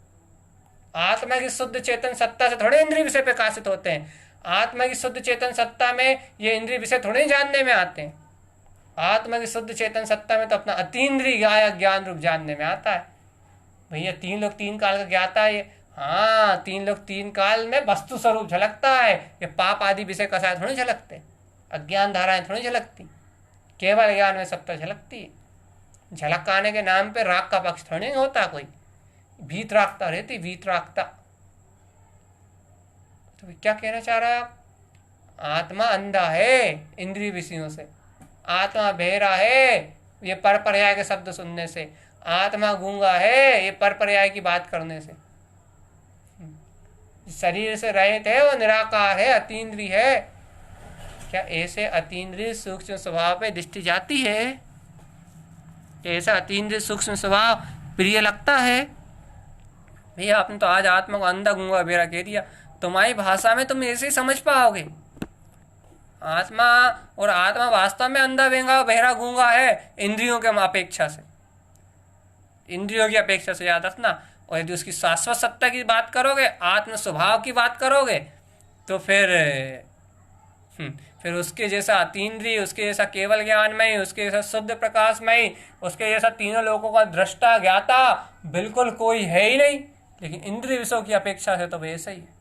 आत्मा की शुद्ध चेतन सत्ता से थोड़े इंद्रिय विषय प्रकाशित होते हैं, आत्मा की शुद्ध चेतन सत्ता में ये इंद्रिय विषय थोड़े जानने में आते हैं। आत्मा की शुद्ध चेतन सत्ता में तो अपना अतीन्द्रिय ज्ञान रूप जानने में आता है। भैया तीन लोग तीन काल का ज्ञाता है, हाँ तीन लोग तीन काल में वस्तु स्वरूप झलकता है, ये पाप आदि विषय कसाय थोड़ी झलकते, अज्ञान धाराएं थोड़ी झलकती, केवल ज्ञान में सब तो झलकती है। झलकाने के नाम पे राग का पक्ष थोड़ी नहीं होता, कोई भीत रागता रहती, भीत रागता। तो क्या कहना चाह रहा है आप? आत्मा अंधा है इंद्रिय विषयों से, आत्मा बहरा है ये पर पर्याय के शब्द सुनने से, आत्मा गूंगा है ये पर पर्याय की बात करने से, शरीर से रहित है वो निराकार है, अतीन्द्रिय है। क्या ऐसे अतीन्द्रिय सूक्ष्म स्वभाव पे दृष्टि जाती है? ऐसा अतीन्द्रिय सूक्ष्म स्वभाव प्रिय लगता है? भैया आपने तो आज आत्मा को अंधा गूंगा बहरा कह दिया, तुम्हारी भाषा में तुम ऐसे ही समझ पाओगे। आत्मा और आत्मा वास्तव में अंधा बहरा गूंगा है इंद्रियों के अपेक्षा से, इंद्रियों की अपेक्षा से, याद रखना। और यदि उसकी शाश्वत सत्ता की बात करोगे, आत्म स्वभाव की बात करोगे, तो फिर उसके जैसा अतीन्द्रिय, उसके जैसा केवल ज्ञानमय, उसके जैसा शुद्ध प्रकाशमय, उसके जैसा तीनों लोगों का दृष्टा ज्ञाता बिल्कुल कोई है ही नहीं। लेकिन इंद्रिय विषयों की अपेक्षा से तो वैसा ही है।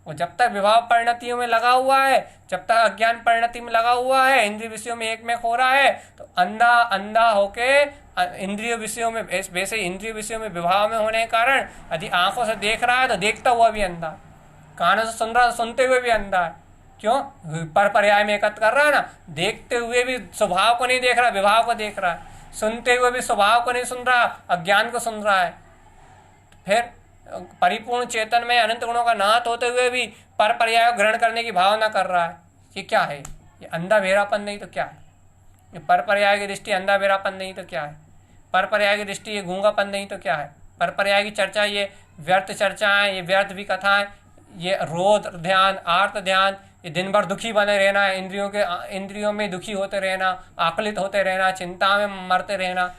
और जब तक विभाव परिणतियों में लगा हुआ है, जब तक अज्ञान परिणति में लगा हुआ है, इंद्रिय विषयों में एक में हो रहा है, तो अंधा होके इंद्रिय विषयों में, वैसे इंद्रिय विषयों में विभाव में होने के कारण यदि आंखों से देख रहा है तो देखता हुआ भी अंधा, कानों से सुन रहा है तो सुनते हुए भी अंधा है। क्यों? पर पर्याय में एकत्र कर रहा है ना, देखते हुए भी स्वभाव को नहीं देख रहा, विभाव को देख रहा है, सुनते हुए भी स्वभाव को नहीं सुन रहा, अज्ञान को सुन रहा है। फिर परिपूर्ण चेतन में अनंत गुणों का नाथ होते हुए भी पर पर्याय ग्रहण करने की भावना कर रहा है। ये क्या है? ये अंधा बहरापन नहीं तो क्या है? ये पर पर्याय की दृष्टि अंधा बहरापन नहीं तो क्या है? पर पर्याय की दृष्टि ये गूंगापन नहीं तो क्या है? पर पर्याय की चर्चा ये व्यर्थ चर्चाएं, ये व्यर्थ भी कथाएं, ये रोध ध्यान, आर्त ध्यान, ये दिन भर दुखी बने रहना, इंद्रियों में दुखी होते रहना, आकलित होते रहना, चिंता में मरते रहना,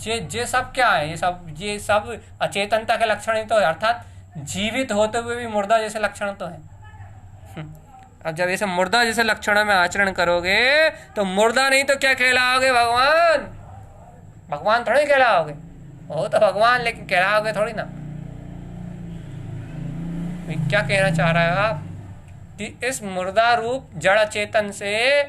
ये सब क्या है? ये सब अचेतनता के लक्षण ही तो है, अर्थात जीवित होते हुए भी मुर्दा जैसे लक्षण तो है। अब जब ऐसे मुर्दा जैसे लक्षणों में आचरण करोगे तो मुर्दा नहीं तो क्या कहलाओगे? भगवान थोड़ी कहलाओगे, हो तो भगवान, लेकिन कहलाओगे थोड़ी ना। क्या कहना चाह रहा है आप? कि इस मुर्दा रूप जड़ चेतन से,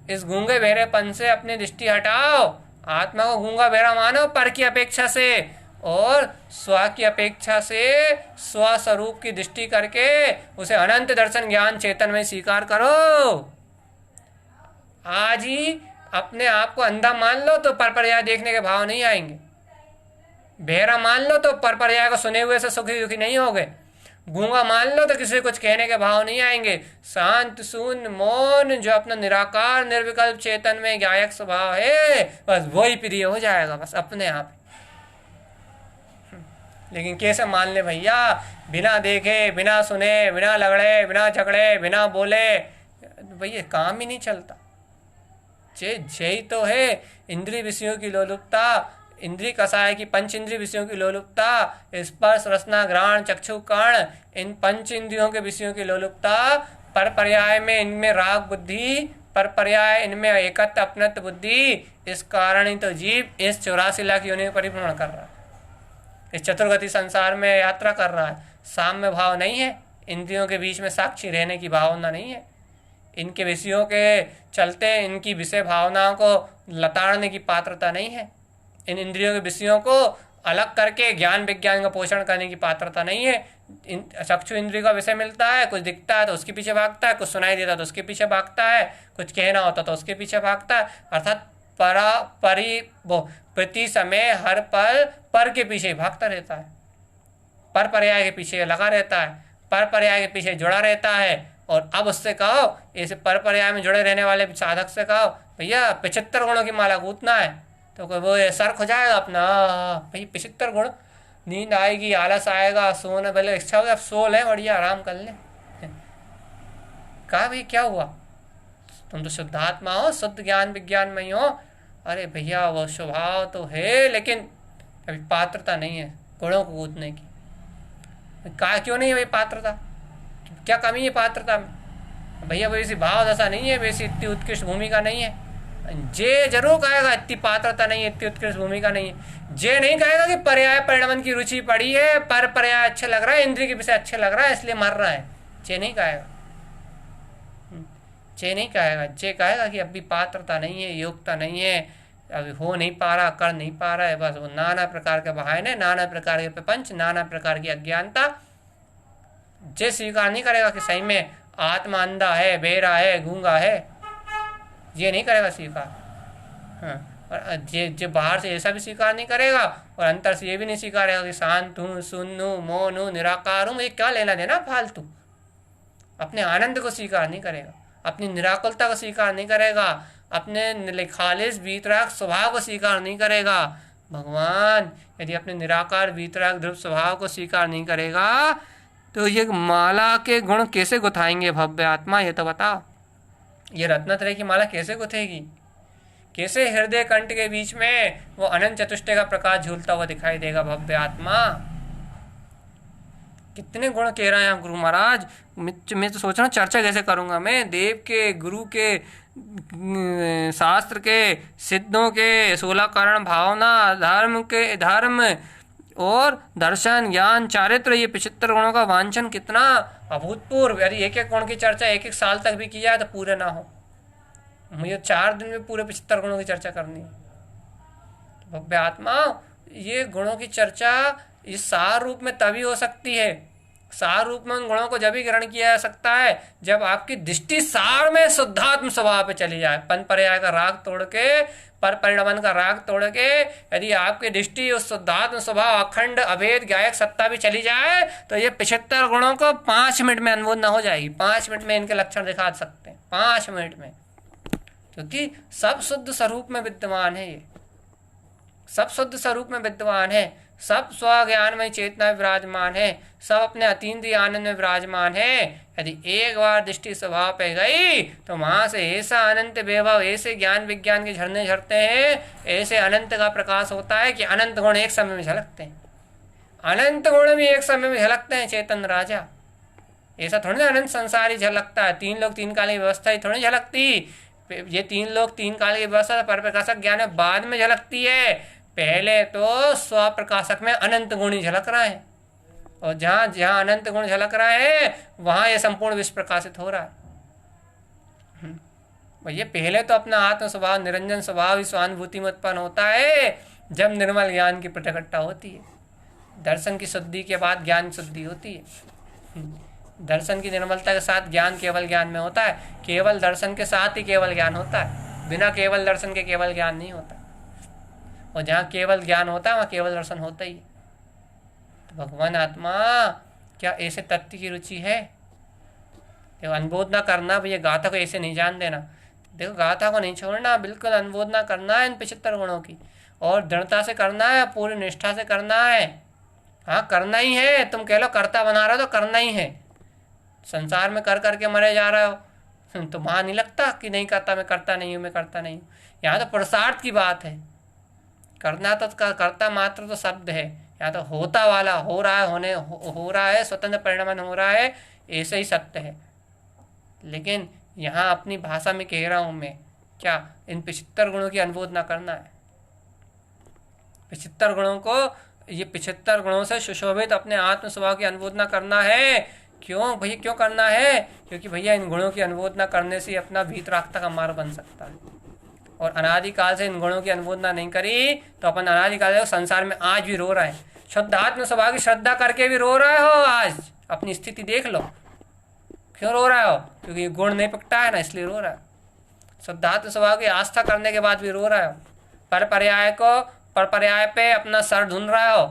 इस गूंगे बहरेपन से अपनी दृष्टि हटाओ, आत्मा को गूंगा बहरा मानो पर की अपेक्षा से, और स्व की अपेक्षा से स्वस्वरूप की दृष्टि करके उसे अनंत दर्शन ज्ञान चेतन में स्वीकार करो। आज ही अपने आप को अंधा मान लो तो पर पर्याय देखने के भाव नहीं आएंगे, बहरा मान लो तो पर पर्याय को सुने हुए से सुखी दुखी नहीं होगे, गूंगा मान लो तो किसी कुछ कहने के भाव नहीं आएंगे। शांत शून्य मौन जो अपना निराकार निर्विकल्प चेतन में गायक स्वभाव है, बस वही प्रिय हो जाएगा, बस अपने आप। लेकिन कैसे मान ले भैया, बिना देखे, बिना सुने, बिना लगड़े, बिना झगड़े, बिना बोले, भैया काम ही नहीं चलता। यही तो है इंद्रिय विषयों की लोलुपता, इंद्रिय कसाय की पंच इंद्रिय विषयों की लोलुपता, स्पर्श रसना घ्राण चक्षु कर्ण, इन पंच इंद्रियों के विषयों की लोलुपता, पर पर्याय में इनमें राग बुद्धि, पर पर्याय इनमें एकत्व अपनत्व बुद्धि। इस कारण ही तो जीव इस 84 लाख योनि में परिभ्रमण कर रहा है, इस चतुर्गति संसार में यात्रा कर रहा है। साम्य भाव नहीं है, इंद्रियों के बीच में साक्षी रहने की भावना नहीं है, इनके विषयों के चलते इनकी विषय भावनाओं को लताड़ने की पात्रता नहीं है, इन इंद्रियों के विषयों को अलग करके ज्ञान विज्ञान का पोषण करने की पात्रता नहीं है। चक्षु इंद्रिय का विषय मिलता है, कुछ दिखता है तो उसके पीछे भागता है, कुछ सुनाई देता है तो उसके पीछे भागता है, कुछ कहना होता तो उसके पीछे भागता है। अर्थात प्रति समय हर पल पर के पीछे भागता रहता है, पर पर्याय के पीछे लगा रहता है, पर पर्याय के पीछे जुड़ा रहता है। और अब उससे कहो, ऐसे पर पर्याय में जुड़े रहने वाले साधक से कहो भैया 75 गुणों की माला गूंथना है, तो कोई वो सर हो जाएगा अपना, भाई 75 गुण, नींद आएगी, आलस आएगा, सोने पहले इच्छा होगी अब सो लें, बढ़िया आराम कर लें। कहा भाई क्या हुआ, तुम तो शुद्धात्मा हो, शुद्ध ज्ञान विज्ञान में ही हो। अरे भैया वो स्वभाव तो है लेकिन अभी पात्रता नहीं है गुणों को कूदने की। कहा क्यों नहीं है भाई पात्रता, क्या कमी है पात्रता में? भैया वैसी भाव दशा नहीं है, वैसी इतनी उत्कृष्ट भूमिका नहीं है। जे जरूर कहेगा इतनी पात्रता नहीं है, इतनी उत्कृष्ट भूमिका नहीं है। जे नहीं कहेगा कि पर्याय परिणमन की रुचि पड़ी है, पर पर्याय अच्छे लग रहा है, इंद्रिय के विषय अच्छे लग रहा है इसलिए मर रहा है, जे नहीं कहेगा। जे नहीं कहेगा, जे कहेगा कि अभी पात्रता नहीं है, योग्यता नहीं है, अभी हो नहीं पा रहा, कर नहीं पा रहा है, बस वो नाना प्रकार के बहाने, नाना प्रकार के प्रपंच, नाना प्रकार की अज्ञानता। जे स्वीकार नहीं करेगा कि सही में आत्मा अंधा है, बेरा है, गूंगा है, ये नहीं करेगा स्वीकार। हाँ, और जे बाहर से ऐसा भी स्वीकार नहीं करेगा और अंतर से ये भी नहीं स्वीकारेगा कि शांत हूँ, शून्य हूँ, मौन हूँ, निराकार हूँ, ये क्या लेना देना फालतू। अपने आनंद को स्वीकार नहीं करेगा, अपनी निराकुलता को स्वीकार नहीं करेगा, अपने खालिस वीतराग स्वभाव को स्वीकार नहीं करेगा। भगवान यदि अपने निराकार वीतराग ध्रुव स्वभाव को स्वीकार नहीं करेगा तो ये माला के गुण कैसे गुथाएंगे भव्य आत्मा, ये तो बताओ। ये रत्नत्रय की माला कैसे गुथेगी, कैसे हृदय कंठ के बीच में वो अनंत चतुष्टय का प्रकाश झूलता हुआ दिखाई देगा भव्य आत्मा। कितने गुण कह रहे हैं गुरु महाराज। मैं तो सोच रहा हूँ चर्चा कैसे करूँगा मैं, देव के, गुरु के, शास्त्र के, सिद्धों के, 16 कारण, भावना, धर्म के, धर्म और दर्शन, ज्ञान, चारित्र, ये 75 गुणों का वांछन कितना अभूतपूर्व। यदि एक एक गुण की चर्चा एक एक साल तक भी की जाए तो पूरे ना हो। मुझे 4 दिन में पूरे 75 गुणों की चर्चा करनी है। तो भव्य आत्मा, ये गुणों की चर्चा इस सार रूप में तभी हो सकती है, सार रूप में उन गुणों को जब भी ग्रहण किया जा सकता है जब आपकी दृष्टि सार में शुद्धात्म स्वभाव पे चली जाए। पन पर्याय का राग तोड़ के, पर परिणमन का राग तोड़ के यदि आपकी दृष्टि उस शुद्धात्म स्वभाव, अखंड अभेद गायक सत्ता भी चली जाए तो ये 75 गुणों को 5 मिनट में अनुभव न हो जाएगी। 5 मिनट में इनके लक्षण दिखा सकते हैं, 5 मिनट में, क्योंकि सब शुद्ध स्वरूप में विद्यमान है। ये सब शुद्ध स्वरूप में विद्यमान है, सब स्वज्ञान में चेतना विराजमान है, सब अपने अतीन्द्रिय आनंद में विराजमान है। यदि एक बार दृष्टि स्वभाव पे गई तो वहां से ऐसा अनंत वैभव, ऐसे ज्ञान विज्ञान के झरने झरते हैं, ऐसे अनंत का प्रकाश होता है कि अनंत गुण एक समय में झलकते हैं। अनंत गुण भी एक समय में झलकते हैं चेतन राजा। ऐसा थोड़ी ना अनंत संसार ही झलकता है, 3 लोग 3 काल की व्यवस्था ही थोड़ी झलकती। ये 3 लोग 3 काल की व्यवस्था पर प्रकाशक ज्ञान में बाद में झलकती है। पहले तो स्वप्रकाशक में अनंत गुण ही झलक रहा है, और जहाँ जहाँ अनंत गुण झलक रहा है वहाँ ये संपूर्ण विश्व प्रकाशित हो रहा है। भैया पहले तो अपना आत्म स्वभाव, निरंजन स्वभाव ही स्वानुभूति में उत्पन्न होता है जब निर्मल ज्ञान की प्रकटता होती है। दर्शन की शुद्धि के बाद ज्ञान शुद्धि होती है। दर्शन की निर्मलता के साथ ज्ञान केवल ज्ञान में होता है, केवल दर्शन के साथ ही केवल ज्ञान होता है, बिना केवल दर्शन के केवल ज्ञान नहीं होता। और जहाँ केवल ज्ञान होता है वहाँ केवल दर्शन होता ही है। तो भगवान आत्मा क्या ऐसे तत्व की रुचि है? देखो, अनुबोधना करना भैया, गाथा को ऐसे नहीं जान देना। देखो, गाथा को नहीं छोड़ना, बिल्कुल अनुबोधना करना है इन 75 गुणों की, और दृढ़ता से करना है, पूरी निष्ठा से करना है। हाँ करना ही है, तुम कह लो कर्ता बना रहे हो तो करना ही है। संसार में कर करके मरे जा रहे हो तो वहाँ नहीं लगता कि नहीं करता, मैं करता नहीं हूँ, मैं करता नहीं हूँ। यहाँ तो पुरुषार्थ की बात है। करना तो कर्ता मात्र तो शब्द है, यहाँ तो होता वाला हो रहा है, हो रहा है, स्वतंत्र परिणाम हो रहा है, ऐसे ही सत्य है। लेकिन यहाँ अपनी भाषा में कह रहा हूँ मैं, क्या इन 75 गुणों की अनुमोदना करना है। 75 गुणों को, ये 75 गुणों से सुशोभित अपने आत्म स्वभाव की अनुमोदना करना है। क्यों भैया, क्यों करना है? क्योंकि भैया इन गुणों की अनुमोदना करने से अपना भीतरागता का मार्ग बन सकता है। और अनादिकाल से इन गुणों की अनुमोदना नहीं करी तो अपन अनादिकाल से संसार में आज भी रो रहे हैं। शुद्ध आत्म स्वभाव की श्रद्धा करके भी रो रहे हो, आज अपनी स्थिति देख लो। क्यों रो रहे हो? क्योंकि ये गुण नहीं पकता है ना, इसलिए रो रहा है। शुद्ध आत्म स्वभाव की आस्था करने के बाद भी रो रहे हो। पर पर्याय पे अपना सर ढूंढ रहे हो,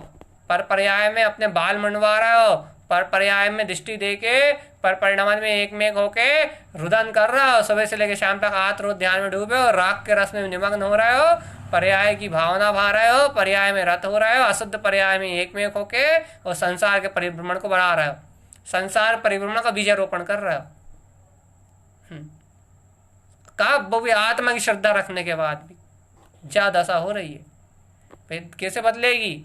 पर पर्याय में अपने बाल मंडवा रहे हो, पर पर्याय में दृष्टि देके पर परिणाम में एक में होके रुदन कर रहे हो। सुबह से लेकर शाम तक आत रोज ध्यान में डूबे हो, राग के रस में निमग्न हो रहे हो, पर्याय की भावना भा रहे हो, पर्याय में रत हो रहे हो, अशुद्ध पर्याय में एक में होके और संसार के परिभ्रमण को बढ़ा रहे हो, संसार परिभ्रमण का बीजारोपण कर रहे हो। का वो भी आत्मा की श्रद्धा रखने के बाद भी क्या दशा हो रही है। कैसे बदलेगी?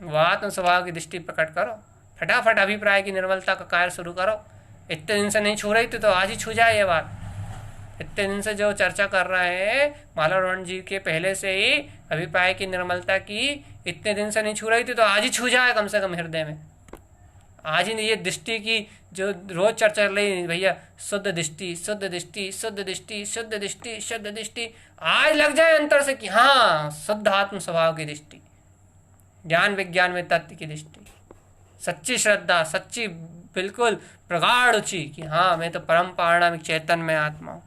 वो आत्म स्वभाव की दृष्टि प्रकट करो, फटाफट अभिप्राय की निर्मलता का कार्य शुरू करो। इतने दिन से नहीं छू रही थी तो आज ही छू जाए ये बात। इतने दिन से जो चर्चा कर रहे हैं मालावरण जी के पहले से ही अभिप्राय की निर्मलता की, इतने दिन से नहीं छू रही थी तो आज ही छू जाए कम से कम हृदय में। आज ही ये दृष्टि की जो रोज चर्चा चल रही भैया, शुद्ध दृष्टि, शुद्ध दृष्टि, शुद्ध दृष्टि, शुद्ध दृष्टि, शुद्ध दृष्टि, आज लग जाए अंतर से कि हाँ शुद्ध आत्म स्वभाव की दृष्टि, ज्ञान विज्ञान में तत्व की दृष्टि, सच्ची श्रद्धा, सच्ची बिल्कुल प्रगाढ़ रुचि कि हाँ मैं तो परम पारणमिक चैतन्य में आत्मा हूँ।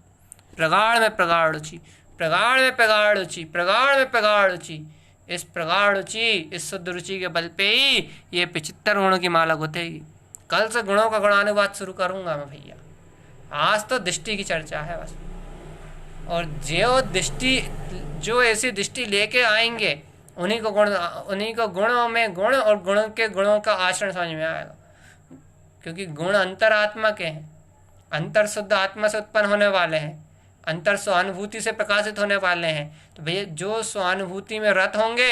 प्रगाढ़ में प्रगाढ़ रुचि, प्रगाढ़ में प्रगाढ़ रुचि, प्रगाढ़ में प्रगाढ़ रुचि। इस प्रगाढ़ रुचि, इस शुद्ध रुचि के बल पे ही ये 75 गुणों की माला गुथेगी। कल से गुणों का गुणानुवाद शुरू करूंगा मैं भैया। आज तो दृष्टि की चर्चा है बस। और जो ऐसी दृष्टि लेके आएंगे उन्हीं को गुणों में गुण और गुणों के गुणों का आचरण समझ में आएगा। क्योंकि गुण अंतरात्मा के हैं, अंतर शुद्ध आत्मा से उत्पन्न होने वाले हैं, अंतर स्वानुभूति से प्रकाशित होने वाले हैं। तो भैया जो स्वानुभूति में रत होंगे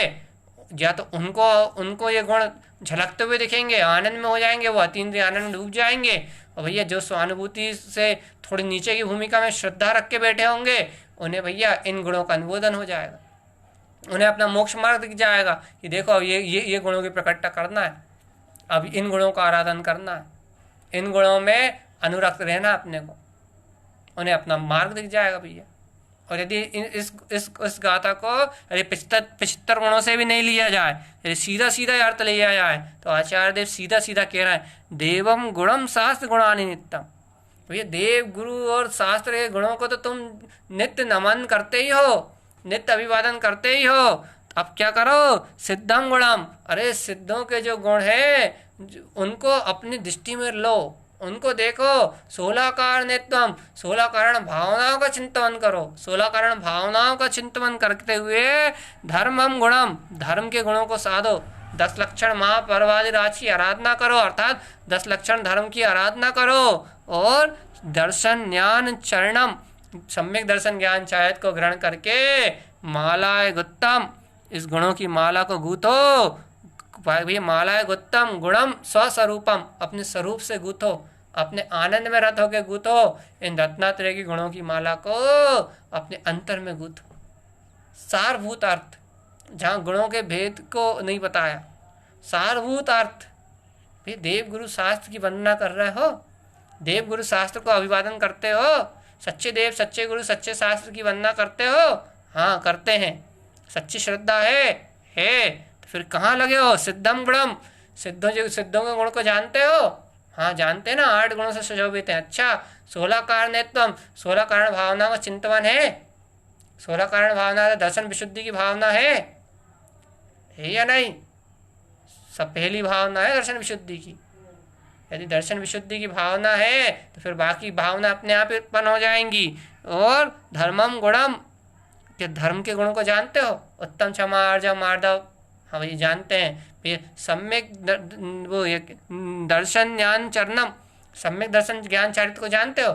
या तो उनको ये गुण झलकते हुए दिखेंगे, आनंद में हो जाएंगे, वो अतीन्द्रिय आनंद में डूब जाएंगे। और भैया जो स्वानुभूति से थोड़ी नीचे की भूमिका में श्रद्धा रख के बैठे होंगे, उन्हें भैया इन गुणों का अनुमोदन हो जाएगा, उन्हें अपना मोक्ष मार्ग दिख जाएगा कि देखो अब ये गुणों की प्रकटता करना है, अब इन गुणों का आराधन करना है, इन गुणों में अनुरक्त रहना अपने को, उन्हें अपना मार्ग दिख जाएगा भैया। और यदि इस गाथा को यदि 75 गुणों से भी नहीं लिया जाए, यदि सीधा सीधा अर्थ लिया जाए तो आचार्य देव सीधा सीधा कह रहे हैं देवम गुणम शास्त्र गुणानि नित्यम। भैया देव गुरु और शास्त्र के गुणों को तो तुम नित्य नमन करते ही हो, नित्य अभिवादन करते ही हो। अब क्या करो? सिद्धम गुणम, अरे सिद्धों के जो गुण है उनको अपनी दृष्टि में लो, उनको देखो। 16 कारणत्वम, 16 कारण भावनाओं का चिंतन करो, 16 कारण भावनाओं का चिंतन करते हुए धर्मम गुणम, धर्म के गुणों को साधो। 10 लक्षण महापर्वादि राशि आराधना करो, अर्थात 10 लक्षण धर्म की आराधना करो। और दर्शन ज्ञान चरणम, सम्यक दर्शन ज्ञान चायत को ग्रहण करके मालाए गुत्तम, इस गुणों की माला को गूथो। भाई मालाए गुत्तम गुणम स्वस्वरूपम, अपने स्वरूप से गूथो, अपने आनंद में रत होकर गूथो। इन रत्नात्रय की गुणों की माला को अपने अंतर में गूथो। सारभूत अर्थ, जहाँ गुणों के भेद को नहीं बताया, सारभूत अर्थ। भाई देव गुरु शास्त्र की वंदना कर रहे हो, देव गुरु शास्त्र को अभिवादन करते हो, सच्चे देव सच्चे गुरु सच्चे शास्त्र की वंदना करते हो? हाँ करते हैं, सच्ची श्रद्धा है। तो फिर कहाँ लगे हो? सिद्धम गुणम, सिद्धों के गुण को जानते हो? हाँ जानते हैं ना, 8 गुणों से सुशोभित हैं। अच्छा 16 कारणत्वम, 16 कारण भावना का चिंतन है, 16 कारण भावना दर्शन विशुद्धि की भावना है या नहीं? सब पहली भावना है दर्शन विशुद्धि की। यदि दर्शन विशुद्धि की भावना है तो फिर बाकी भावना अपने आप उत्पन्न हो जाएंगी। और धर्मम गुणम, क्या धर्म के गुणों को जानते हो? उत्तम क्षमा आर्जव मार्दव, हाँ भैया जानते हैं भैया। सम्यक वो ये दर्शन ज्ञान चरणम, सम्यक दर्शन ज्ञान चरित्र को जानते हो,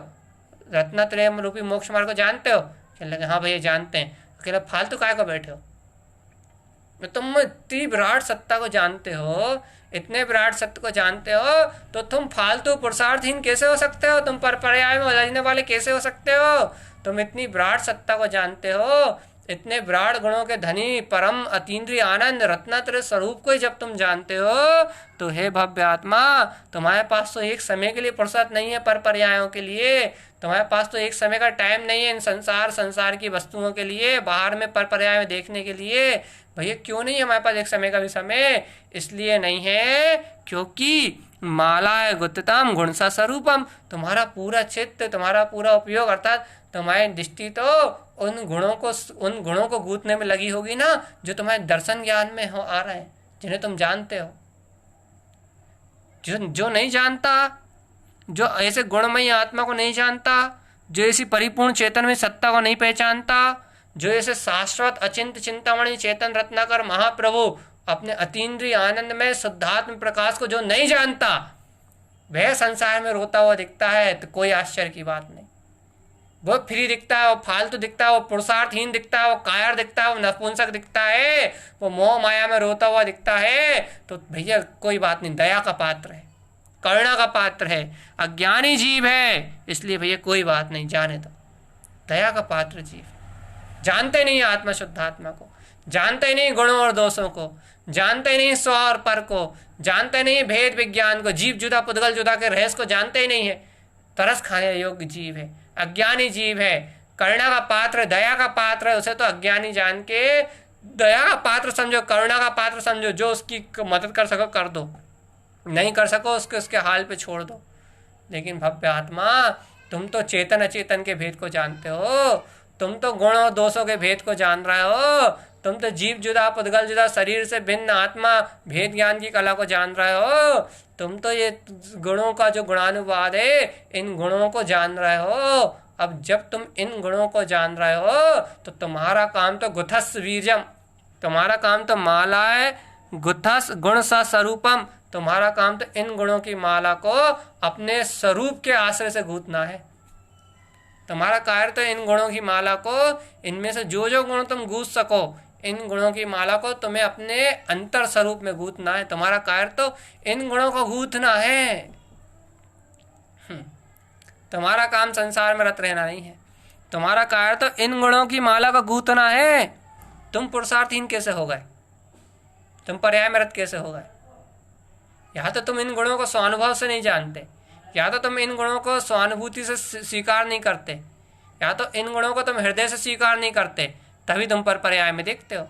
रत्नत्रय रूपी मोक्ष मार्ग को जानते हो? कहने लगे हाँ भैया जानते हैं। अकेला फालतू काय को बैठे हो? तुम इतनी विराट सत्ता को जानते हो, इतने विराट सत्य को जानते हो, तो तुम फालतू पुरुषार्थहीन कैसे हो सकते हो? तुम पर पर्याय में उलझने वाले कैसे हो सकते हो? तुम इतनी विराट सत्ता को जानते हो, इतने विराट गुणों के धनी परम अतीन्द्रिय आनंद रत्नात्रय स्वरूप को ही जब तुम जानते हो, तो हे भव्य आत्मा, तुम्हारे पास तो एक समय के लिए फुर्सत नहीं है पर पर्यायों के लिए, तुम्हारे पास तो एक समय का टाइम नहीं है इन संसार की वस्तुओं के लिए, बाहर में पर पर्याय में देखने के लिए। भैया क्यों नहीं है हमारे पास एक समय का भी समय? इसलिए नहीं है क्योंकि माला गुप्ततम गुण सा स्वरूपम, तुम्हारा पूरा चित्त, तुम्हारा पूरा उपयोग अर्थात तुम्हारी दृष्टि तो उन गुणों को गूंथने में लगी होगी ना, जो तुम्हारे दर्शन ज्ञान में हो आ रहे हैं, जिन्हें तुम जानते हो। जो नहीं जानता, जो ऐसे गुणमयी आत्मा को नहीं जानता, जो ऐसी परिपूर्ण चेतन में सत्ता को नहीं पहचानता, जो ऐसे शाश्वत अचिंत चिंतामणि चेतन रत्नाकर महाप्रभु अपने अतीन्द्रिय आनंद में शुद्धात्म प्रकाश को जो नहीं जानता, वह संसार में रोता हुआ दिखता है, तो कोई आश्चर्य की बात नहीं। वो फ्री दिखता है, वो फालतू दिखता है, वो पुरुषार्थहीन दिखता है, वो कायर दिखता है, वो नपुंसक दिखता है, वो मोह माया में रोता हुआ दिखता है, तो भैया कोई बात नहीं, दया का पात्र है, करुणा का पात्र है, अज्ञानी जीव है, इसलिए भैया कोई बात नहीं, जाने दो। दया का पात्र जीव, जानते नहीं आत्मा शुद्धात्मा को, जानते नहीं गुणों और दोषों को, जानते नहीं स्व और पर को, जानते नहीं भेद विज्ञान को, जीव जुदा पुद्गल जुदा के रहस्य को जानते ही नहीं है, तरस खाने योग्य जीव है, अज्ञानी जीव है, करुणा का पात्र, दया का पात्र है, उसे तो अज्ञानी जान के दया का पात्र समझो, करुणा का पात्र समझो, जो उसकी मदद कर सको कर दो, नहीं कर सको उसके हाल पे छोड़ दो। लेकिन भव्य आत्मा, तुम तो चेतन अचेतन के भेद को जानते हो, तुम तो गुण और दोषों के भेद को जान रहे हो, तुम तो जीव जुदा पुद्गल जुदा शरीर से भिन्न आत्मा भेद ज्ञान की कला को जान रहे हो, तुम तो ये गुणों का जो गुणानुवाद है, इन गुणों को जान रहे हो। अब जब तुम इन गुणों को जान रहे हो, तो तुम्हारा काम तो गुथस वीर्यम, तुम्हारा काम तो माला है गुथस गुण सा स्वरूपम, तुम्हारा काम तो इन गुणों की माला को अपने स्वरूप के आश्रय से गूंथना है। तुम्हारा कार्य तो इन गुणों की माला को, इनमें से जो जो गुण तुम गूंथ सको, इन गुणों की माला को तुम्हें अपने अंतर स्वरूप में गूंथना है। तुम्हारा कार्य तो इन गुणों को गूंथना है। तुम्हारा काम संसार में रत रहना नहीं है, तुम्हारा कार्य तो इन गुणों की माला को गूंथना है। तुम पुरुषार्थहीन कैसे हो गए? तुम पर्याय में रत कैसे हो गए? या तो तुम इन गुणों को स्वानुभव से नहीं जानते, या तो तुम इन गुणों को स्वानुभूति से स्वीकार नहीं करते, या तो इन गुणों को तुम हृदय से स्वीकार नहीं करते, तभी तुम पर पर्याय में देखते हो,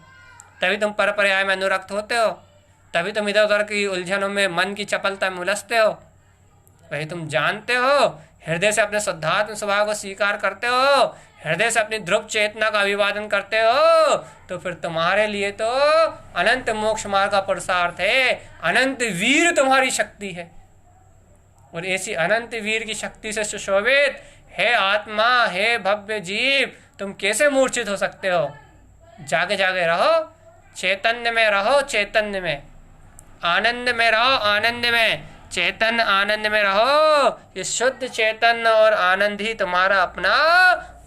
तभी तुम पर पर्याय में अनुरक्त होते हो, तभी तुम इधर उधर की उलझनों में मन की चपलता में उलझते हो। वही तुम जानते हो, हृदय से अपने शुद्धात्म स्वभाव को स्वीकार करते हो, हृदय से अपनी ध्रुव चेतना का अभिवादन करते हो, तो फिर तुम्हारे लिए तो अनंत मोक्ष मार्ग का पुरुषार्थ है, अनंत वीर तुम्हारी शक्ति है। और ऐसी अनंत वीर की शक्ति से सुशोभित हे आत्मा, हे भव्य जीव, तुम कैसे मूर्छित हो सकते हो? जागे जागे रहो, चैतन्य में रहो, चैतन्य में, आनंद में रहो, आनंद में, चेतन आनंद में रहो। ये शुद्ध चेतन और आनंद ही तुम्हारा अपना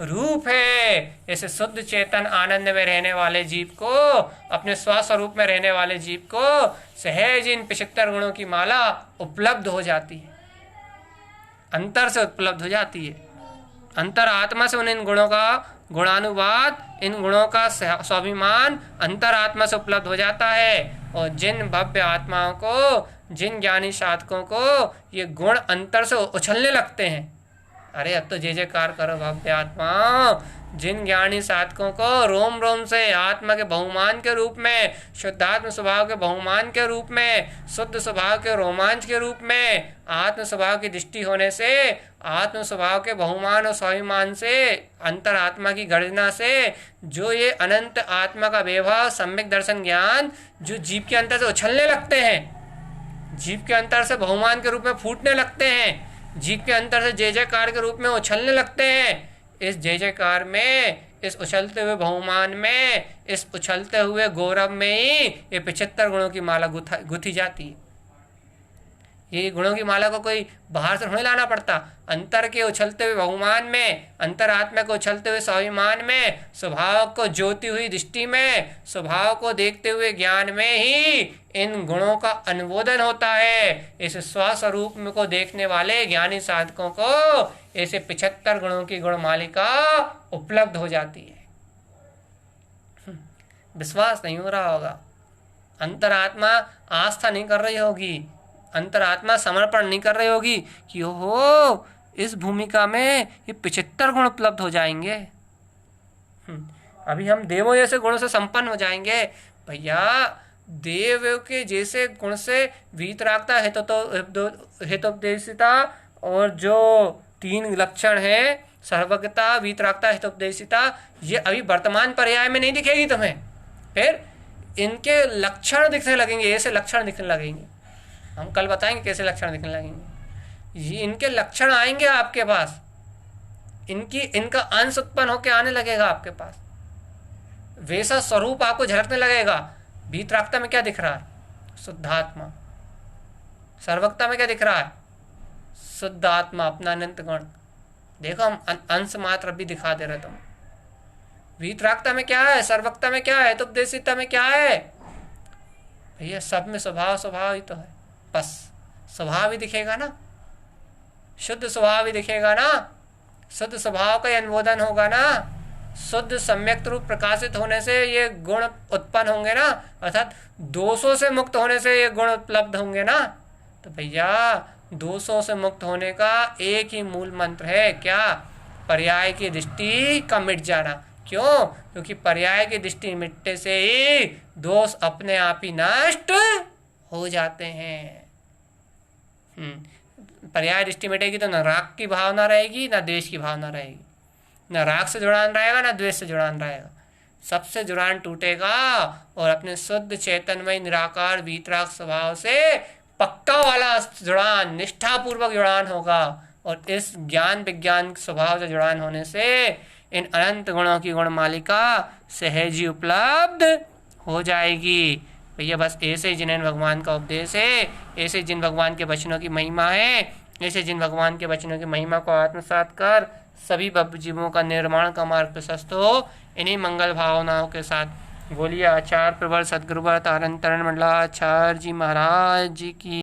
रूप है। ऐसे शुद्ध चेतन आनंद में रहने वाले जीव को, अपने स्वस्वरूप में रहने वाले जीव को सहज इन 75 गुणों की माला उपलब्ध हो जाती है, अंतर से उपलब्ध हो जाती है। अंतर आत्मा से उन गुणों का गुणानुवाद, इन गुणों का स्वाभिमान अंतर आत्मा से उपलब्ध हो जाता है। और जिन भव्य आत्माओं को, जिन ज्ञानी साधकों को ये गुण अंतर से उछलने लगते हैं, अरे अब तो जय जयकार करो भव्य आत्मा। जिन ज्ञानी साधकों को रोम रोम से आत्मा के बहुमान के रूप में, शुद्धात्म स्वभाव के बहुमान के रूप में, शुद्ध स्वभाव के रोमांच के रूप में, आत्म स्वभाव की दृष्टि होने से, आत्म स्वभाव के बहुमान और स्वाभिमान से, अंतर आत्मा की गर्जना से, जो ये अनंत आत्मा का वैभव सम्यक दर्शन ज्ञान जो जीव के अंतर से उछलने लगते हैं, जीव के अंतर से बहुमान के रूप में फूटने लगते हैं, जीव के अंतर से जय जयकार के रूप में उछलने लगते हैं, इस जय जयकार में, इस उछलते हुए बहुमान में, इस उछलते हुए गौरव में ही ये 75 गुणों की माला गुथी जाती है। ये गुणों की माला को कोई बाहर से नहीं लाना पड़ता। अंतर के उछलते हुए बहुमान में, अंतरात्मा को उछलते हुए स्वाभिमान में, स्वभाव को ज्योति हुई दृष्टि में, स्वभाव को देखते हुए ज्ञान में ही इन गुणों का अनुमोदन होता है। इस स्वस्वरूप में को देखने वाले ज्ञानी साधकों को ऐसे 75 गुणों की गुण मालिका उपलब्ध हो जाती है। विश्वास नहीं हो रहा होगा, अंतरात्मा आस्था नहीं कर रही होगी, अंतरात्मा समर्पण नहीं कर रही होगी कि ओहो इस भूमिका में ये 75 गुण उपलब्ध हो जाएंगे, अभी हम देवों जैसे गुणों से संपन्न हो जाएंगे। भैया देव के जैसे गुण से वीतरागता, हेतोपदेशिता और जो 3 लक्षण है, सर्वज्ञता, वीतरागता, हेतोपदेशिता, ये अभी वर्तमान पर्याय में नहीं दिखेगी तुम्हें, फिर इनके लक्षण दिखने लगेंगे, ऐसे लक्षण दिखने लगेंगे। हम कल बताएंगे कैसे लक्षण दिखने लगेंगे। ये इनके लक्षण आएंगे आपके पास, इनका अंश उत्पन्न होकर आने लगेगा आपके पास, वैसा स्वरूप आपको झलकने लगेगा। वीतरागता में क्या दिख रहा है? शुद्धात्मा। सर्वज्ञता में क्या दिख रहा है? शुद्ध आत्मा, अपना अनंत गुण। देखो हम अंश मात्र भी दिखा दे रहे तुम। वीतरागता में क्या है? सर्वज्ञता में क्या है? तो उपदेशिता में क्या है? भैया सब में स्वभाव ही तो है, बस स्वभाव ही दिखेगा ना, शुद्ध स्वभाव ही दिखेगा ना, शुद्ध स्वभाव का अनुमोदन होगा ना, शुद्ध सम्यक रूप प्रकाशित होने से ये गुण उत्पन्न होंगे ना, अर्थात दोषों से मुक्त होने से ये गुण उपलब्ध होंगे ना। तो भैया दोषों से मुक्त होने का एक ही मूल मंत्र है, क्या? पर्याय की दृष्टि का मिट जाना। क्यों? क्योंकि पर्याय की दृष्टि मिटने से ही दोष अपने आप ही नष्ट हो जाते हैं। पर्याय दृष्टि मिटेगी तो न राग की भावना रहेगी, न द्वेष की भावना रहेगी, न राग से जुड़ान रहेगा, न द्वेष से जुड़ान रहेगा, सबसे जुड़ान टूटेगा और अपने शुद्ध चैतन्यमय निराकार वीतराग स्वभाव से पक्का वाला जुड़ान, निष्ठापूर्वक जुड़ान होगा। और इस ज्ञान विज्ञान स्वभाव से जुड़ान होने से इन अनंत गुणों की गुण मालिका सहज ही उपलब्ध हो जाएगी। भैया बस ऐसे ही जिन्हें भगवान का उपदेश है, ऐसे जिन भगवान के वचनों की महिमा है, ऐसे जिन भगवान के वचनों की महिमा को आत्मसात कर सभी भव्य जीवों का निर्माण का मार्ग प्रशस्त हो। इन्हीं मंगल भावनाओं के साथ बोलिए आचार्य प्रवर सदगुरुवर तारण तरण मंडलाचार्य जी महाराज जी की।